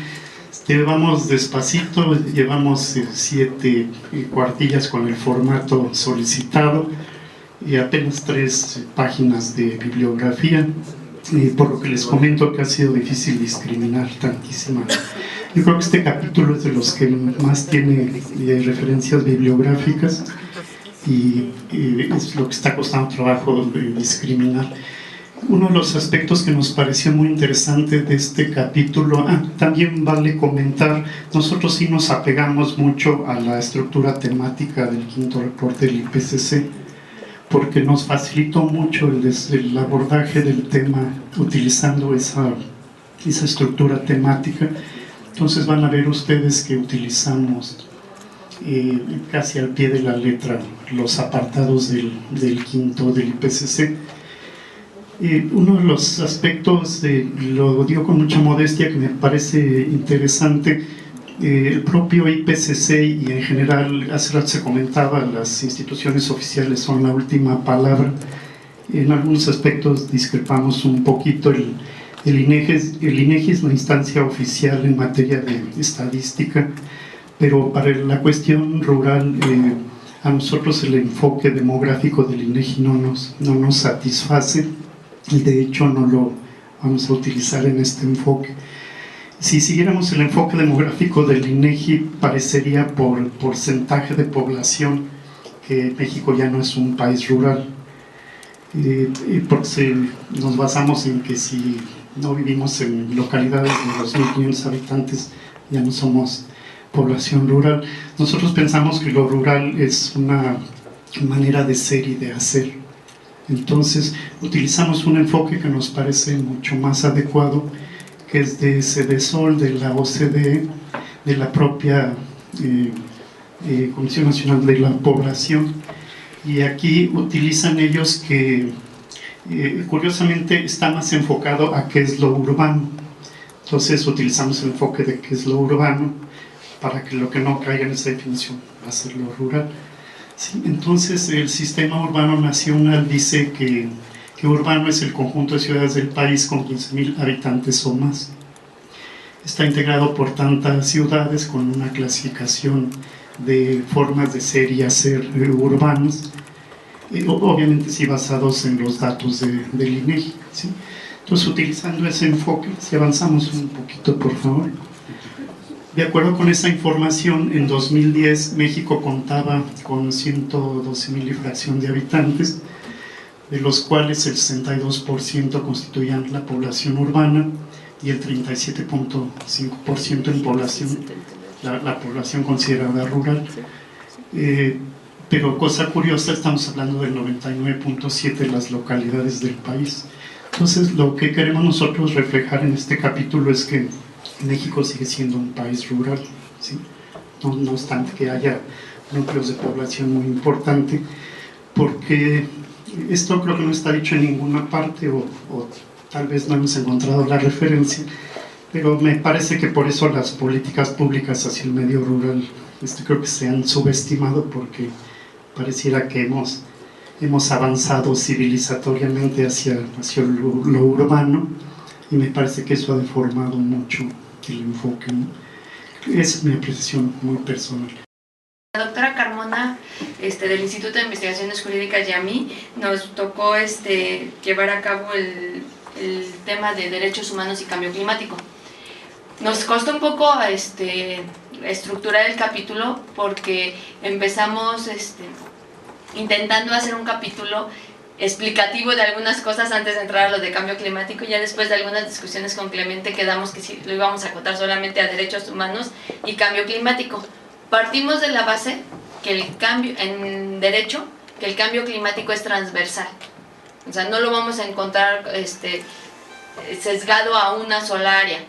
Vamos despacito, llevamos 7 cuartillas con el formato solicitado y apenas 3 páginas de bibliografía, por lo que les comento que ha sido difícil discriminar tantísima. Yo creo que este capítulo es de los que más tiene referencias bibliográficas y es lo que está costando trabajo discriminar. Uno de los aspectos que nos pareció muy interesante de este capítulo, también vale comentar, nosotros sí nos apegamos mucho a la estructura temática del quinto reporte del IPCC, porque nos facilitó mucho el abordaje del tema utilizando esa estructura temática. Entonces van a ver ustedes que utilizamos casi al pie de la letra los apartados del quinto del IPCC. Uno de los aspectos, lo digo con mucha modestia, que me parece interesante, el propio IPCC y en general, hace rato se comentaba, las instituciones oficiales son la última palabra. En algunos aspectos discrepamos un poquito. El INEGI es la instancia oficial en materia de estadística, pero para la cuestión rural, a nosotros el enfoque demográfico del INEGI no nos satisface. Y de hecho no lo vamos a utilizar en este enfoque. Si siguiéramos el enfoque demográfico del INEGI, parecería por porcentaje de población que México ya no es un país rural, porque nos basamos en que si no vivimos en localidades de 2.500 habitantes ya no somos población rural. Nosotros pensamos que lo rural es una manera de ser y de hacer. Entonces utilizamos un enfoque que nos parece mucho más adecuado, que es de CDSOL, de la OCDE, de la propia Comisión Nacional de la Población, y aquí utilizan ellos que curiosamente está más enfocado a qué es lo urbano. Entonces utilizamos el enfoque de qué es lo urbano para que lo que no caiga en esa definición va a ser lo rural. Sí, entonces el sistema urbano nacional dice que urbano es el conjunto de ciudades del país con 15.000 habitantes o más. Está integrado por tantas ciudades con una clasificación de formas de ser y hacer urbanos, obviamente sí basados en los datos del INEGI, ¿sí? Entonces utilizando ese enfoque, si avanzamos un poquito por favor. De acuerdo con esa información, en 2010 México contaba con 112.000 y fracción de habitantes, de los cuales el 62% constituían la población urbana y el 37.5% en población, la población considerada rural. Pero cosa curiosa, estamos hablando del 99.7% de las localidades del país. Entonces lo que queremos nosotros reflejar en este capítulo es que México sigue siendo un país rural, ¿sí? No obstante que haya núcleos de población muy importante, porque esto creo que no está dicho en ninguna parte o tal vez no hemos encontrado la referencia, pero me parece que por eso las políticas públicas hacia el medio rural creo que se han subestimado, porque pareciera que hemos avanzado civilizatoriamente hacia lo urbano, y me parece que eso ha deformado mucho el enfoque, ¿no? Es mi apreciación muy personal. La doctora Carmona del Instituto de Investigaciones Jurídicas y a mí nos tocó llevar a cabo el tema de derechos humanos y cambio climático. Nos costó un poco estructurar el capítulo porque empezamos intentando hacer un capítulo explicativo de algunas cosas antes de entrar a lo de cambio climático. Ya después de algunas discusiones con Clemente quedamos que sí, lo íbamos a acotar solamente a derechos humanos y cambio climático. Partimos de la base que el cambio en derecho, que el cambio climático es transversal. O sea, no lo vamos a encontrar sesgado a una sola área.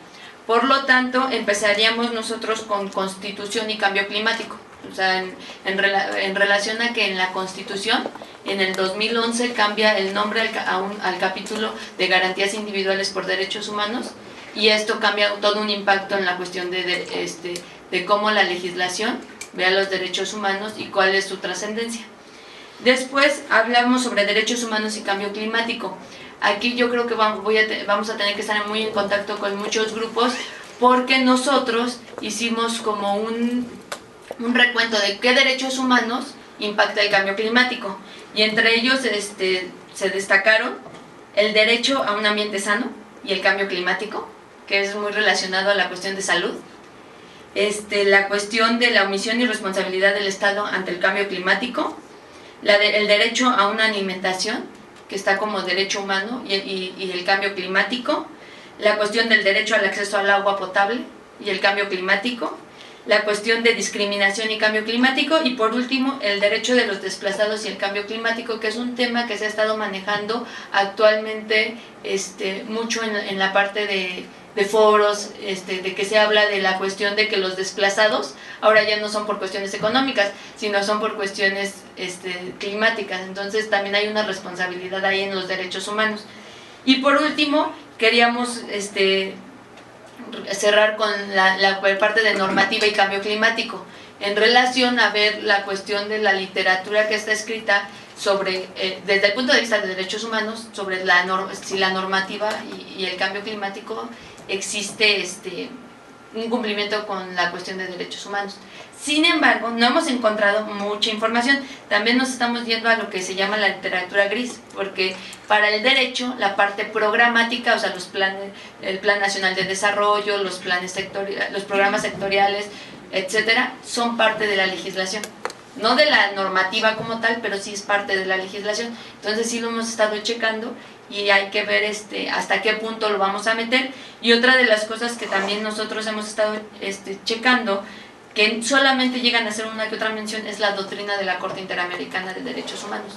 Por lo tanto, empezaríamos nosotros con Constitución y cambio climático. O sea, en relación a que en la Constitución, en el 2011 cambia el nombre al capítulo de garantías individuales por derechos humanos, y esto cambia todo un impacto en la cuestión de cómo la legislación ve a los derechos humanos y cuál es su trascendencia. Después hablamos sobre derechos humanos y cambio climático. Aquí yo creo que vamos a tener que estar muy en contacto con muchos grupos, porque nosotros hicimos como un recuento de qué derechos humanos impacta el cambio climático, y entre ellos se destacaron el derecho a un ambiente sano y el cambio climático, que es muy relacionado a la cuestión de salud, la cuestión de la omisión y responsabilidad del Estado ante el cambio climático, el derecho a una alimentación, que está como derecho humano, y el cambio climático, la cuestión del derecho al acceso al agua potable y el cambio climático, la cuestión de discriminación y cambio climático, y por último el derecho de los desplazados y el cambio climático, que es un tema que se ha estado manejando actualmente mucho en la parte de foros, de que se habla de la cuestión de que los desplazados ahora ya no son por cuestiones económicas, sino son por cuestiones climáticas. Entonces también hay una responsabilidad ahí en los derechos humanos. Y por último, queríamos cerrar con la parte de normativa y cambio climático, en relación a ver la cuestión de la literatura que está escrita sobre, desde el punto de vista de derechos humanos, sobre si la normativa y el cambio climático existe un cumplimiento con la cuestión de derechos humanos. Sin embargo, no hemos encontrado mucha información. También nos estamos yendo a lo que se llama la literatura gris, porque para el derecho, la parte programática, o sea, el Plan Nacional de Desarrollo, los programas sectoriales, etcétera, son parte de la legislación. No de la normativa como tal, pero sí es parte de la legislación. Entonces sí lo hemos estado checando, y hay que ver hasta qué punto lo vamos a meter. Y otra de las cosas que también nosotros hemos estado checando, que solamente llegan a hacer una que otra mención, es la doctrina de la Corte Interamericana de Derechos Humanos.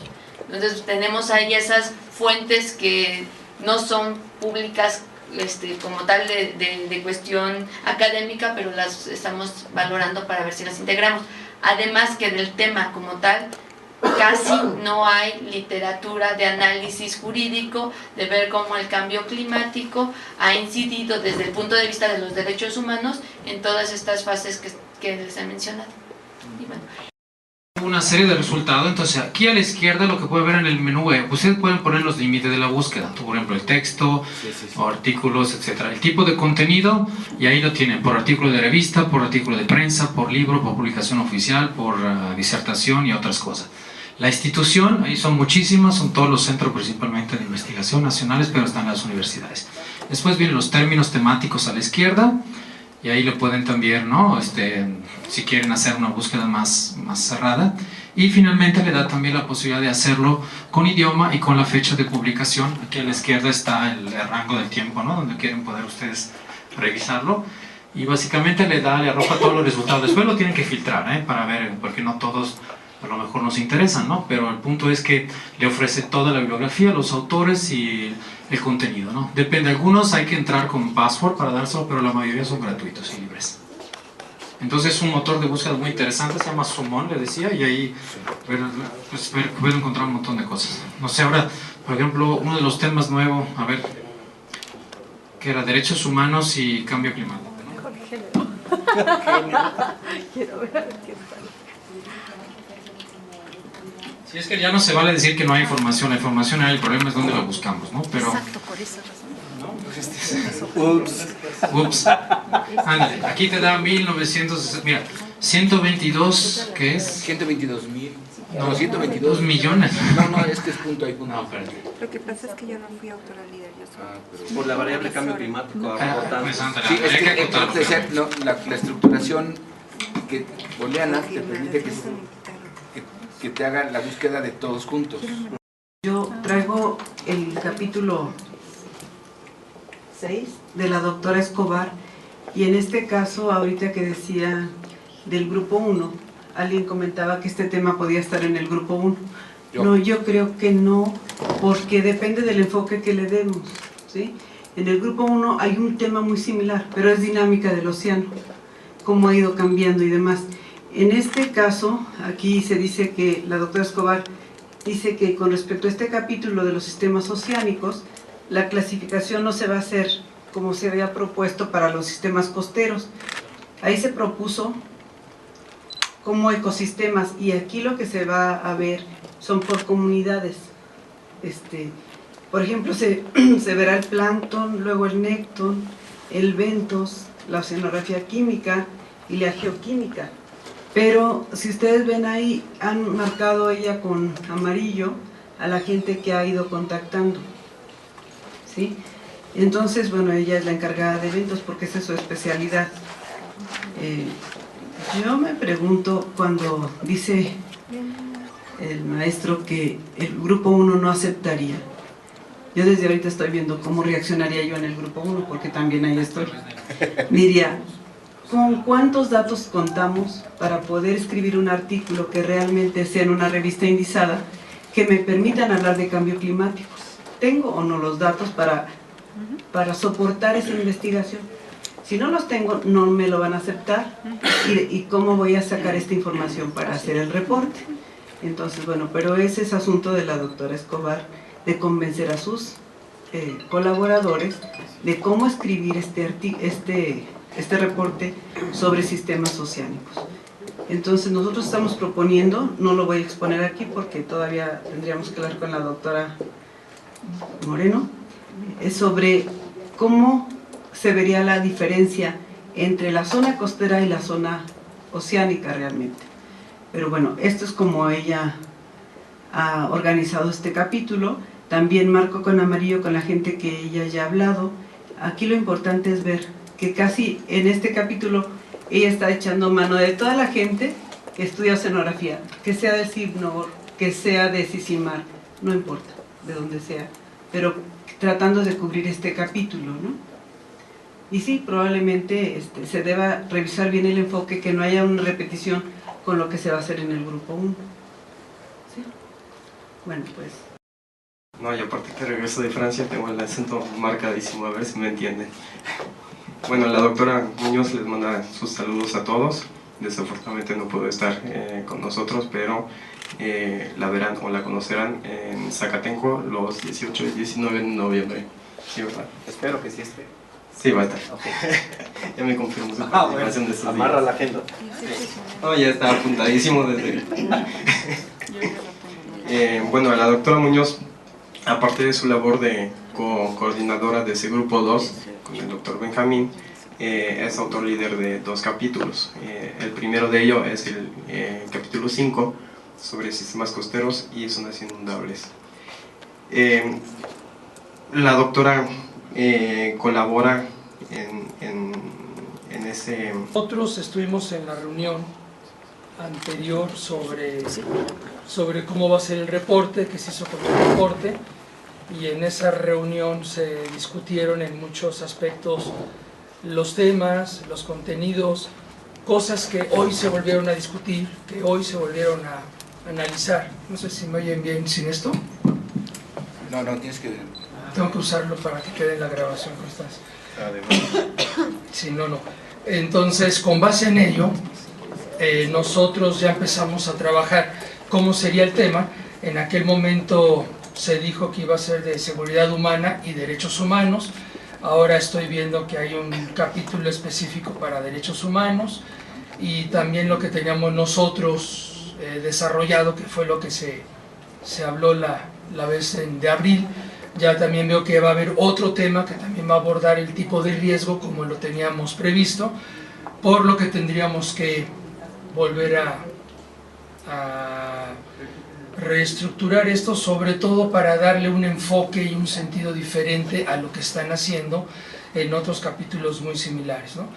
Entonces tenemos ahí esas fuentes que no son públicas como tal de cuestión académica, pero las estamos valorando para ver si las integramos. Además que del tema como tal, casi no hay literatura de análisis jurídico, de ver cómo el cambio climático ha incidido desde el punto de vista de los derechos humanos en todas estas fases que les he mencionado. Y bueno, una serie de resultados. Entonces aquí a la izquierda lo que pueden ver en el menú web, ustedes pueden poner los límites de la búsqueda, por ejemplo el texto, o artículos, etcétera, el tipo de contenido, y ahí lo tienen por artículo de revista, por artículo de prensa, por libro, por publicación oficial, por disertación y otras cosas. La institución, ahí son muchísimas, son todos los centros principalmente de investigación nacionales, pero están las universidades. Después vienen los términos temáticos a la izquierda, y ahí lo pueden también, ¿no? Si quieren hacer una búsqueda más cerrada. Y finalmente le da también la posibilidad de hacerlo con idioma y con la fecha de publicación. Aquí a la izquierda está el rango del tiempo, ¿no? Donde quieren poder ustedes revisarlo. Y básicamente le arroja todos los resultados. Después lo tienen que filtrar, para ver, porque no todos a lo mejor nos interesan, ¿no? Pero el punto es que le ofrece toda la bibliografía, los autores y el contenido, ¿no? Depende, algunos hay que entrar con password para dárselo, pero la mayoría son gratuitos y libres. Entonces es un motor de búsqueda muy interesante, se llama Sumon, le decía, y ahí pueden encontrar un montón de cosas. No sé, ahora, por ejemplo, uno de los temas nuevos, a ver, que era derechos humanos y cambio climático, ¿no? Quiero ver qué tal. Sí, es que ya no se vale decir que no hay información, la información hay, el problema es dónde la buscamos, ¿no? Pero, exacto, por esa razón. Ups. Ándale, aquí te da 1960, mira, 122, ¿qué es? 122.000. No, 122 millones. No, es que es punto ahí, punto. No, espérate. Lo que pasa es que yo no fui autora líder, yo soy Por la variable cambio climático. Pues, ándale, Sí, es hay que que acotarlo. la estructuración booleana te permite que te haga la búsqueda de todos juntos. Yo traigo el capítulo 6 de la doctora Escobar, y en este caso, ahorita que decía del grupo 1, alguien comentaba que este tema podía estar en el grupo 1. No, yo creo que no, porque depende del enfoque que le demos, ¿sí? En el grupo 1 hay un tema muy similar, pero es dinámica del océano, cómo ha ido cambiando y demás. En este caso, aquí se dice que la doctora Escobar dice que con respecto a este capítulo de los sistemas oceánicos, la clasificación no se va a hacer como se había propuesto para los sistemas costeros. Ahí se propuso como ecosistemas, y aquí lo que se va a ver son por comunidades. Por ejemplo, se verá el plancton, luego el nécton, el bentos, la oceanografía química y la geoquímica. Pero si ustedes ven ahí, han marcado ella con amarillo a la gente que ha ido contactando, ¿sí? Entonces, bueno, ella es la encargada de eventos porque esa es su especialidad. Yo me pregunto, cuando dice el maestro que el grupo 1 no aceptaría, yo desde ahorita estoy viendo cómo reaccionaría yo en el grupo 1, porque también ahí estoy. Diría, ¿con cuántos datos contamos para poder escribir un artículo que realmente sea en una revista indizada que me permitan hablar de cambio climático? ¿Tengo o no los datos para soportar esa investigación? Si no los tengo, no me lo van a aceptar. ¿Y cómo voy a sacar esta información para hacer el reporte? Entonces, bueno, pero ese es asunto de la doctora Escobar, de convencer a sus colaboradores de cómo escribir este reporte sobre sistemas oceánicos. Entonces nosotros estamos proponiendo, no lo voy a exponer aquí porque todavía tendríamos que hablar con la doctora Moreno, sobre cómo se vería la diferencia entre la zona costera y la zona oceánica realmente. Pero bueno, esto es como ella ha organizado este capítulo. También marco con amarillo con la gente que ella ya ha hablado. Aquí lo importante es ver que casi en este capítulo ella está echando mano de toda la gente que estudia oceanografía, que sea de CIBNOR, que sea de CICIMAR, no importa de dónde sea, pero tratando de cubrir este capítulo, ¿no? Y sí, probablemente se deba revisar bien el enfoque, que no haya una repetición con lo que se va a hacer en el grupo 1. ¿Sí? Bueno, pues... No, y aparte que regreso de Francia tengo el acento marcadísimo, a ver si me entienden. Bueno, la doctora Muñoz les manda sus saludos a todos. Desafortunadamente no pudo estar con nosotros, pero la verán o la conocerán en Zacatenco los 18 y 19 de noviembre. ¿Sí, verdad? Espero que sí esté. Sí, va a estar. Okay. Ya me confirmó su participación bueno, de estos amarra días. la agenda. No, ya está apuntadísimo desde... Bueno, a la doctora Muñoz, aparte de su labor de coordinadora de ese grupo 2 con el doctor Benjamín, es autor líder de 2 capítulos. El primero de ellos es el capítulo 5 sobre sistemas costeros y zonas inundables. La doctora colabora en ese... Nosotros estuvimos en la reunión anterior sobre cómo va a ser el reporte, qué se hizo con el reporte, y en esa reunión se discutieron en muchos aspectos los temas, los contenidos, cosas que hoy se volvieron a discutir, que hoy se volvieron a analizar. No sé si me oyen bien sin esto. No, tienes que... Tengo que usarlo para que quede en la grabación, Constanza. Sí, no. Entonces, con base en ello, nosotros ya empezamos a trabajar cómo sería el tema. En aquel momento se dijo que iba a ser de seguridad humana y derechos humanos. Ahora estoy viendo que hay un capítulo específico para derechos humanos, y también lo que teníamos nosotros desarrollado, que fue lo que se habló la vez de abril. Ya también veo que va a haber otro tema que también va a abordar el tipo de riesgo como lo teníamos previsto, por lo que tendríamos que volver a reestructurar esto, sobre todo para darle un enfoque y un sentido diferente a lo que están haciendo en otros capítulos muy similares, ¿no?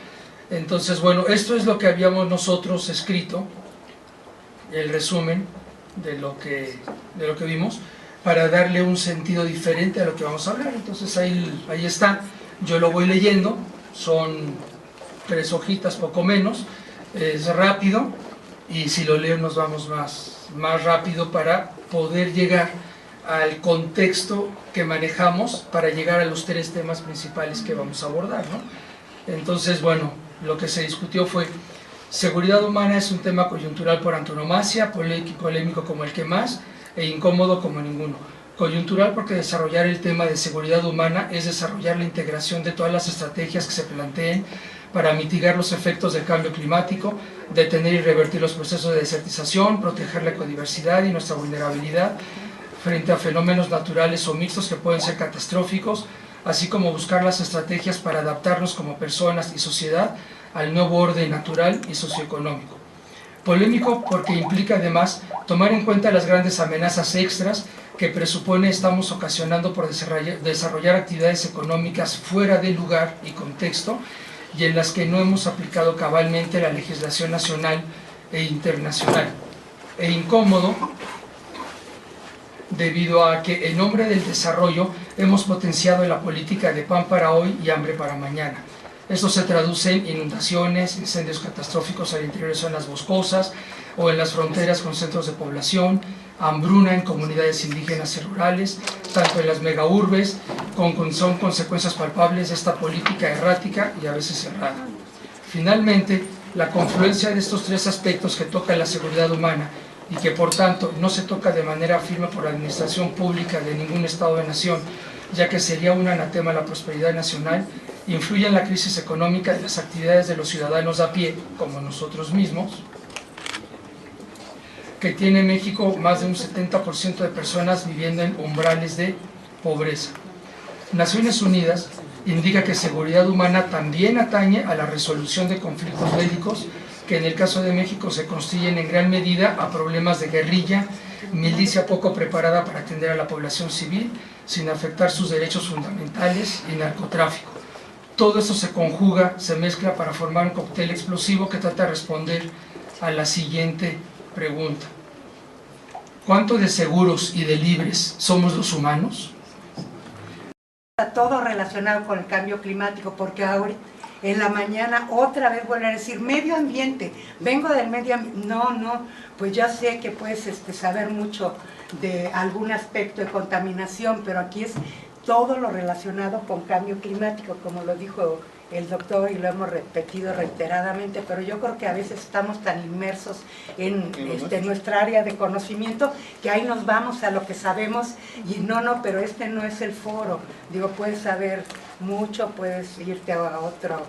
Entonces, bueno, esto es lo que habíamos nosotros escrito, el resumen de lo que vimos. para darle un sentido diferente a lo que vamos a hablar. Entonces ahí está, yo lo voy leyendo, son 3 hojitas, poco menos, es rápido, y si lo leo nos vamos más rápido para poder llegar al contexto que manejamos para llegar a los 3 temas principales que vamos a abordar, ¿no? Entonces, bueno, lo que se discutió fue: seguridad humana es un tema coyuntural por antonomasia, polémico como el que más, e incómodo como ninguno. Coyuntural porque desarrollar el tema de seguridad humana es desarrollar la integración de todas las estrategias que se planteen para mitigar los efectos del cambio climático, detener y revertir los procesos de desertización, proteger la ecodiversidad y nuestra vulnerabilidad frente a fenómenos naturales o mixtos que pueden ser catastróficos, así como buscar las estrategias para adaptarnos como personas y sociedad al nuevo orden natural y socioeconómico. Polémico porque implica además tomar en cuenta las grandes amenazas extras que presupone estamos ocasionando por desarrollar actividades económicas fuera de lugar y contexto, y en las que no hemos aplicado cabalmente la legislación nacional e internacional. E incómodo debido a que en nombre del desarrollo hemos potenciado la política de pan para hoy y hambre para mañana. Esto se traduce en inundaciones, incendios catastróficos al interior de zonas boscosas o en las fronteras con centros de población, hambruna en comunidades indígenas y rurales, tanto en las megaurbes, son consecuencias palpables de esta política errática y a veces errada. Finalmente, la confluencia de estos 3 aspectos que tocan la seguridad humana y que por tanto no se toca de manera firme por la administración pública de ningún Estado de Nación, ya que sería un anatema a la prosperidad nacional, influye en la crisis económica y las actividades de los ciudadanos a pie, como nosotros mismos, que tiene México más de un 70% de personas viviendo en umbrales de pobreza. Naciones Unidas indica que seguridad humana también atañe a la resolución de conflictos bélicos, que en el caso de México se constituyen en gran medida a problemas de guerrilla, milicia poco preparada para atender a la población civil, sin afectar sus derechos fundamentales, y narcotráfico. Todo esto se conjuga, se mezcla para formar un cóctel explosivo que trata de responder a la siguiente pregunta: ¿cuánto de seguros y de libres somos los humanos? Todo relacionado con el cambio climático, porque ahora en la mañana otra vez vuelven a decir medio ambiente, vengo del medio ambiente. No, pues ya sé que puedes saber mucho de algún aspecto de contaminación, pero aquí es todo lo relacionado con cambio climático, como lo dijo el doctor y lo hemos repetido reiteradamente, pero yo creo que a veces estamos tan inmersos en nuestra área de conocimiento que ahí nos vamos a lo que sabemos y no, pero este no es el foro. Digo, puedes saber mucho, puedes irte a otro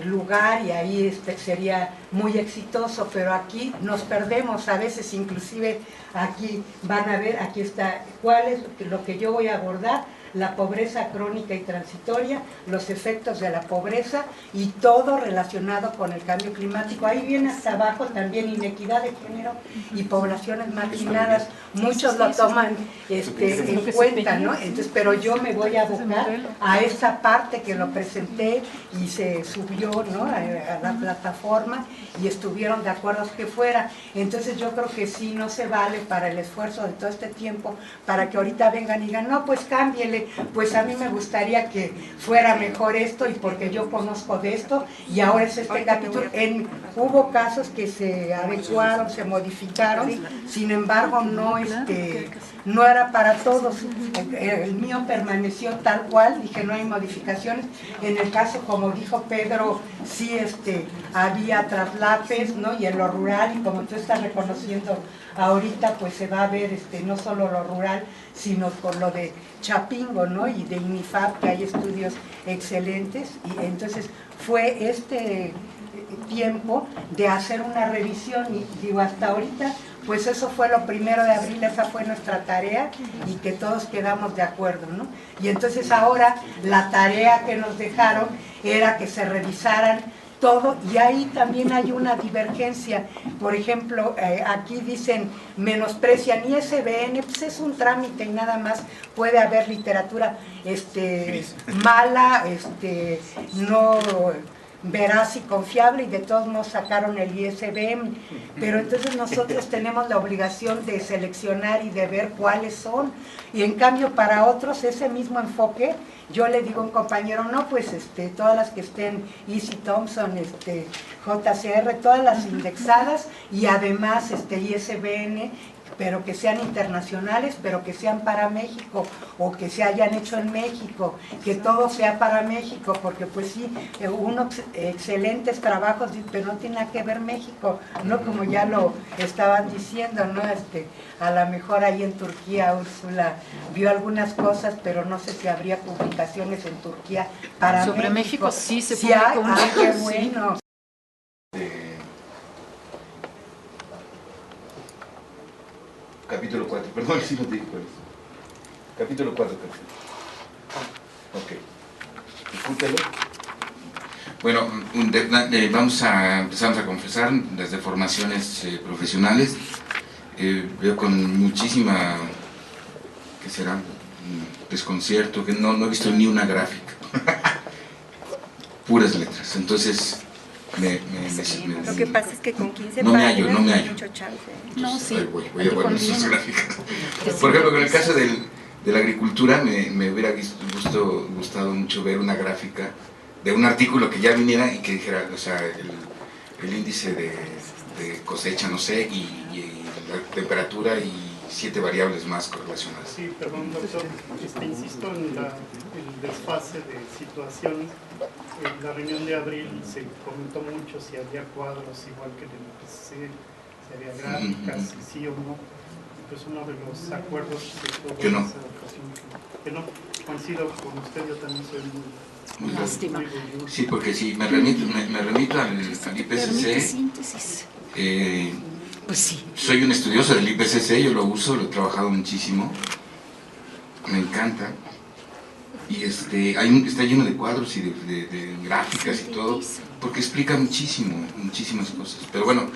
lugar y ahí sería muy exitoso, pero aquí nos perdemos a veces. Inclusive aquí van a ver, aquí está cuál es lo que yo voy a abordar: la pobreza crónica y transitoria, los efectos de la pobreza y todo relacionado con el cambio climático. Ahí viene hasta abajo también inequidad de género y poblaciones marginadas. Muchos lo toman en cuenta, ¿no? Entonces, pero yo me voy a abocar a esa parte que lo presenté y se subió, ¿no?, a la plataforma y estuvieron de acuerdo que fuera. Entonces yo creo que sí, no se vale para el esfuerzo de todo este tiempo para que ahorita vengan y digan, no, pues cámbiele, pues a mí me gustaría que fuera mejor esto y porque yo conozco de esto y ahora es este capítulo. Hubo casos que se adecuaron, se modificaron, sin embargo no era para todos. El mío permaneció tal cual, dije no hay modificaciones. En el caso, como dijo Pedro, sí había traslapes, ¿no?, y en lo rural, y como tú estás reconociendo ahorita, pues se va a ver no solo lo rural, sino con lo de Chapingo, ¿no?, y de INIFAP, que hay estudios excelentes. Y entonces fue tiempo de hacer una revisión y digo, hasta ahorita pues eso fue lo 1 de abril, esa fue nuestra tarea y que todos quedamos de acuerdo, ¿no? Y entonces ahora la tarea que nos dejaron era que se revisaran todo, y ahí también hay una divergencia. Por ejemplo, aquí dicen menosprecian ISBN, pues es un trámite y nada más. Puede haber literatura mala, veraz y confiable, y de todos modos sacaron el ISBM, pero entonces nosotros tenemos la obligación de seleccionar y de ver cuáles son, y en cambio para otros ese mismo enfoque, yo le digo a un compañero, no, pues todas las que estén Easy Thompson, JCR, todas las indexadas, y además ISBN, pero que sean internacionales, pero que sean para México, o que se hayan hecho en México, que todo sea para México, porque pues sí, unos excelentes trabajos, pero no tiene nada que ver México, ¿no? Como ya lo estaban diciendo, ¿no? A lo mejor ahí en Turquía Úrsula vio algunas cosas, pero no sé si habría publicaciones en Turquía para sobre México. Sí, se sí hay, publica un qué libro, bueno. Capítulo 4, perdón si no te dije cuál es. Capítulo 4, ok. Discúlpelo. Bueno, vamos a empezar a confesar desde formaciones profesionales. Veo con muchísima, ¿qué será? Desconcierto, que no he visto ni una gráfica. Puras letras. Entonces, lo que pasa es que con 15 no me páginas hallo. hay mucho chance. No, sí. Voy a ver nuestras gráficas. Por ejemplo, con el caso de la agricultura, me hubiera gustado mucho ver una gráfica de un artículo que ya viniera y que dijera, o sea, el índice de cosecha, no sé, y la temperatura y 7 variables más correlacionadas. Sí, perdón, doctor, insisto en el desfase de situaciones. En la reunión de abril se comentó mucho si había cuadros igual que en el IPCC, si había gráficas, si sí o no. Pues uno de los acuerdos que no. Que no, coincido con usted, yo también soy muy lástima. Sí, porque si me remito al IPCC, pues sí. Soy un estudioso del IPCC, yo lo uso, lo he trabajado muchísimo, me encanta. Y está lleno de cuadros y de gráficas y todo, porque explica muchísimas cosas. Pero bueno,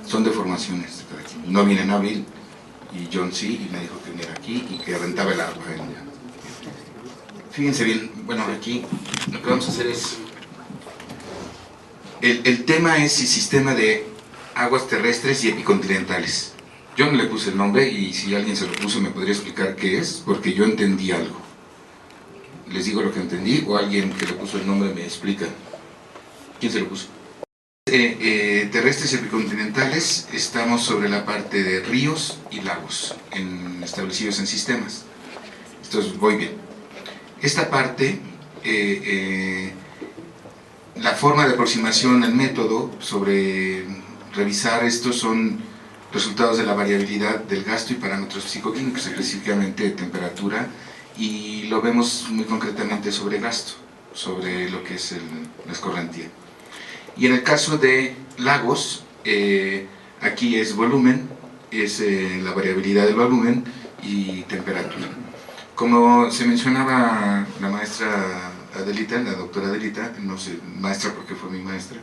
son deformaciones. No vine en abril, y John sí, y me dijo que viniera aquí y que rentaba el agua. Fíjense bien, bueno, aquí lo que vamos a hacer es... El tema es el sistema de aguas terrestres y epicontinentales. Yo no le puse el nombre, y si alguien se lo puso me podría explicar qué es, porque yo entendí algo. Les digo lo que entendí, o alguien que le puso el nombre me explica. ¿Quién se lo puso? Terrestres epicontinentales, estamos sobre la parte de ríos y lagos, establecidos en sistemas. Entonces, voy bien. Esta parte, la forma de aproximación al método sobre revisar esto son resultados de la variabilidad del gasto y parámetros psicoquímicos, específicamente de temperatura, y lo vemos muy concretamente sobre gasto, sobre lo que es la escorrentía. Y en el caso de lagos, aquí es volumen, es la variabilidad del volumen y temperatura. Como se mencionaba la maestra Adelita, la doctora Adelita, no sé, maestra porque fue mi maestra,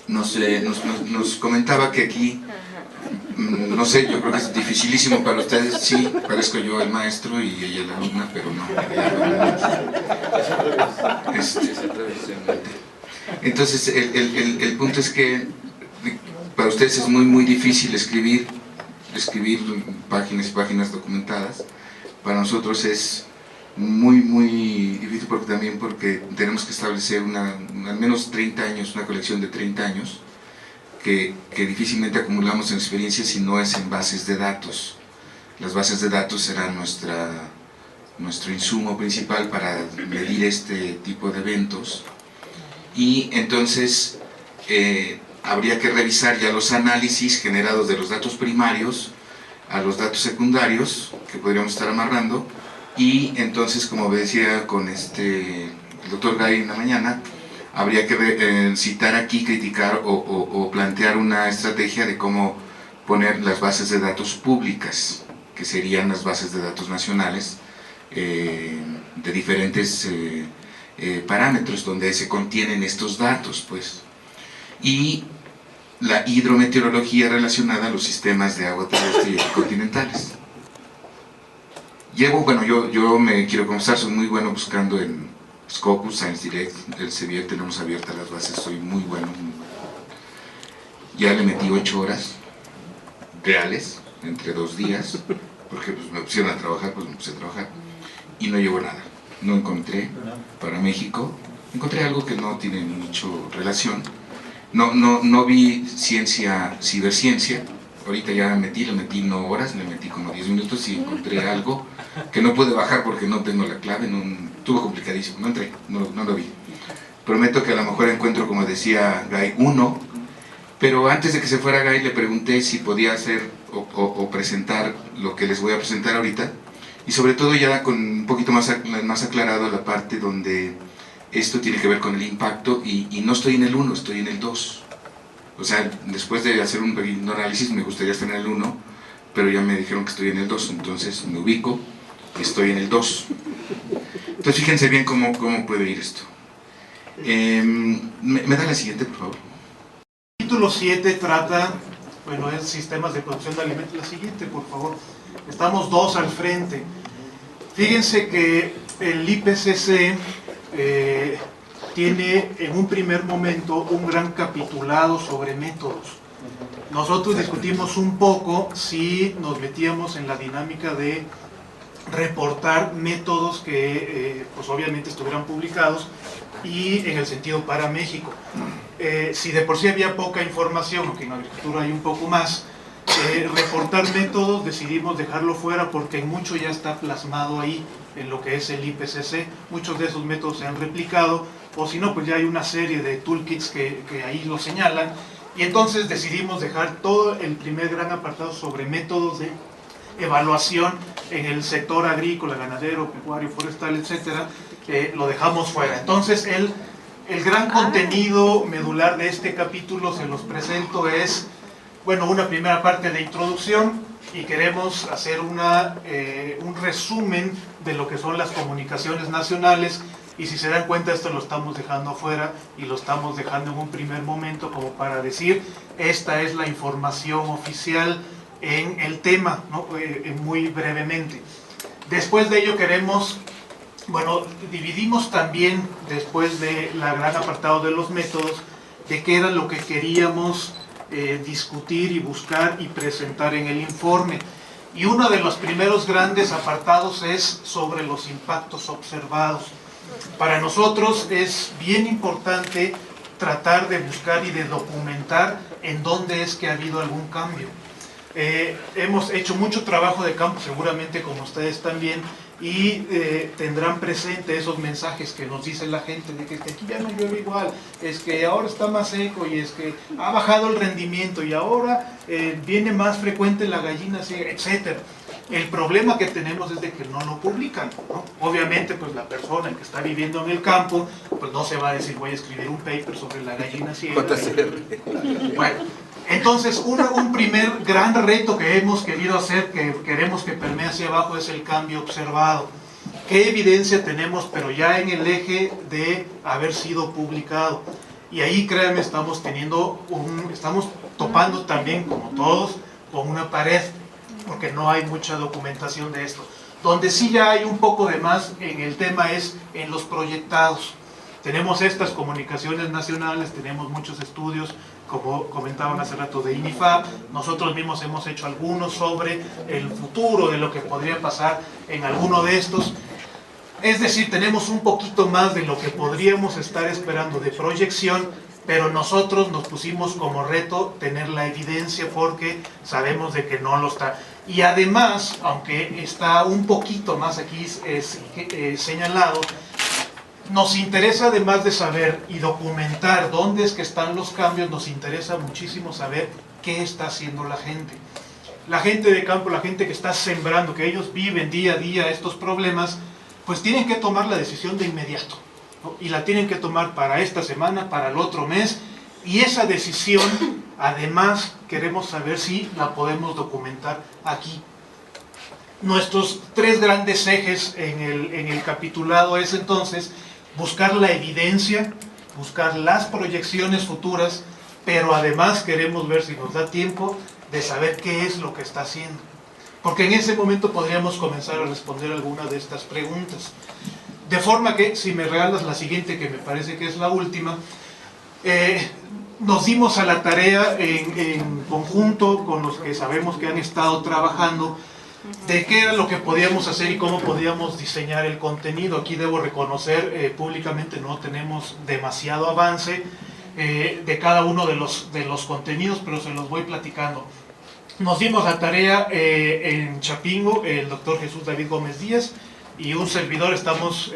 nos comentaba que aquí, no sé, yo creo que es dificilísimo para ustedes, sí, parezco yo el maestro y ella la alumna, pero no. Entonces, el punto es que para ustedes es muy difícil escribir páginas y páginas documentadas. Para nosotros es muy difícil porque tenemos que establecer al menos 30 años, una colección de 30 años, que difícilmente acumulamos en experiencia si no es en bases de datos. Las bases de datos serán nuestro insumo principal para medir este tipo de eventos, y entonces habría que revisar ya los análisis generados de los datos primarios a los datos secundarios que podríamos estar amarrando, y entonces, como decía con el doctor Gay en la mañana, habría que citar aquí, criticar o plantear una estrategia de cómo poner las bases de datos públicas, que serían las bases de datos nacionales, de diferentes parámetros donde se contienen estos datos, pues. Y la hidrometeorología relacionada a los sistemas de agua terrestre y continentales. Yo me quiero confesar, soy muy bueno buscando en Scopus, Science Direct, el Sevier, tenemos abiertas las bases, soy muy bueno, muy bueno. Ya le metí 8 horas reales, entre 2 días, porque pues, me pusieron a trabajar, pues me puse a trabajar, y no llevo nada. No encontré para México, encontré algo que no tiene mucho relación. No vi ciencia, ciberciencia. Ahorita ya le metí no horas, le metí como 10 minutos y encontré algo que no pude bajar porque no tengo la clave, estuvo complicadísimo, no entré, no lo vi. Prometo que a lo mejor encuentro, como decía Guy, uno, pero antes de que se fuera Guy le pregunté si podía hacer o presentar lo que les voy a presentar ahorita, y sobre todo ya con un poquito más aclarado la parte donde esto tiene que ver con el impacto, y no estoy en el 1, estoy en el 2. O sea, después de hacer un pequeño análisis me gustaría estar en el 1, pero ya me dijeron que estoy en el 2, entonces me ubico, estoy en el 2. Entonces fíjense bien cómo puede ir esto. ¿Me da la siguiente, por favor? El título 7 trata, bueno, es sistemas de producción de alimentos. La siguiente, por favor. Estamos 2 al frente. Fíjense que el IPCC tiene en un primer momento un gran capitulado sobre métodos. Nosotros discutimos un poco si nos metíamos en la dinámica de reportar métodos que pues obviamente estuvieran publicados y en el sentido para México. Si de por sí había poca información, aunque en agricultura hay un poco más, reportar métodos decidimos dejarlo fuera porque mucho ya está plasmado ahí en lo que es el IPCC. Muchos de esos métodos se han replicado, o si no, pues ya hay una serie de toolkits que ahí lo señalan, y entonces decidimos dejar todo el primer gran apartado sobre métodos de evaluación en el sector agrícola, ganadero, pecuario, forestal, etcétera, lo dejamos fuera. Entonces el gran contenido medular de este capítulo, se los presento, es, bueno, una primera parte de introducción, y queremos hacer un resumen de lo que son las comunicaciones nacionales, y si se dan cuenta esto lo estamos dejando afuera y lo estamos dejando en un primer momento como para decir, esta es la información oficial en el tema, ¿no? Muy brevemente. Después de ello queremos, bueno, dividimos también, después de la gran apartado de los métodos, de qué era lo que queríamos discutir y buscar y presentar en el informe. Y uno de los primeros grandes apartados es sobre los impactos observados. Para nosotros es bien importante tratar de buscar y de documentar en dónde es que ha habido algún cambio. Hemos hecho mucho trabajo de campo, seguramente como ustedes también, y tendrán presente esos mensajes que nos dice la gente de que aquí ya no llueve igual, es que ahora está más seco, y es que ha bajado el rendimiento, y ahora viene más frecuente la gallina ciega, etc. El problema que tenemos es de que no lo publican, ¿no? Obviamente pues la persona que está viviendo en el campo pues no se va a decir voy a escribir un paper sobre la gallina ciega. Bueno, entonces un primer gran reto que hemos querido hacer, que queremos que permee hacia abajo, es el cambio observado. ¿Qué evidencia tenemos, pero ya en el eje de haber sido publicado? Y ahí, créanme, estamos topando también, como todos, con una pared, porque no hay mucha documentación de esto. Donde sí ya hay un poco de más en el tema es en los proyectados. Tenemos estas comunicaciones nacionales, tenemos muchos estudios, como comentaban hace rato, de INIFAP. Nosotros mismos hemos hecho algunos sobre el futuro de lo que podría pasar en alguno de estos. Es decir, tenemos un poquito más de lo que podríamos estar esperando de proyección, pero nosotros nos pusimos como reto tener la evidencia porque sabemos de que no lo está. Y además, aunque está un poquito más aquí señalado, nos interesa, además de saber y documentar dónde es que están los cambios, nos interesa muchísimo saber qué está haciendo la gente. La gente de campo, la gente que está sembrando, que ellos viven día a día estos problemas, pues tienen que tomar la decisión de inmediato, ¿no? Y la tienen que tomar para esta semana, para el otro mes, y esa decisión, además, queremos saber si la podemos documentar aquí. Nuestros 3 grandes ejes en el capitulado es entonces buscar la evidencia, buscar las proyecciones futuras, pero además queremos ver si nos da tiempo de saber qué es lo que está haciendo. Porque en ese momento podríamos comenzar a responder algunas de estas preguntas. De forma que, si me regalas la siguiente, que me parece que es la última, nos dimos a la tarea en conjunto con los que sabemos que han estado trabajando de qué era lo que podíamos hacer y cómo podíamos diseñar el contenido. Aquí debo reconocer públicamente no tenemos demasiado avance de cada uno de los contenidos, pero se los voy platicando. Nos dimos la tarea en Chapingo, el doctor Jesús David Gómez Díaz y un servidor estamos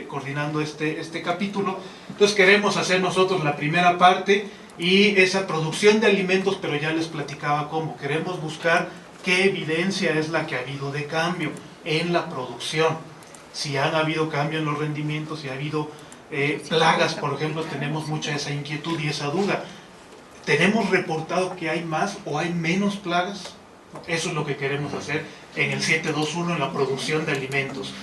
coordinando este capítulo. Entonces queremos hacer nosotros la primera parte y esa producción de alimentos, pero ya les platicaba cómo. Queremos buscar qué evidencia es la que ha habido de cambio en la producción. Si han habido cambio en los rendimientos, si ha habido plagas, por ejemplo, tenemos mucha esa inquietud y esa duda. ¿Tenemos reportado que hay más o hay menos plagas? Eso es lo que queremos hacer en el 721 en la producción de alimentos.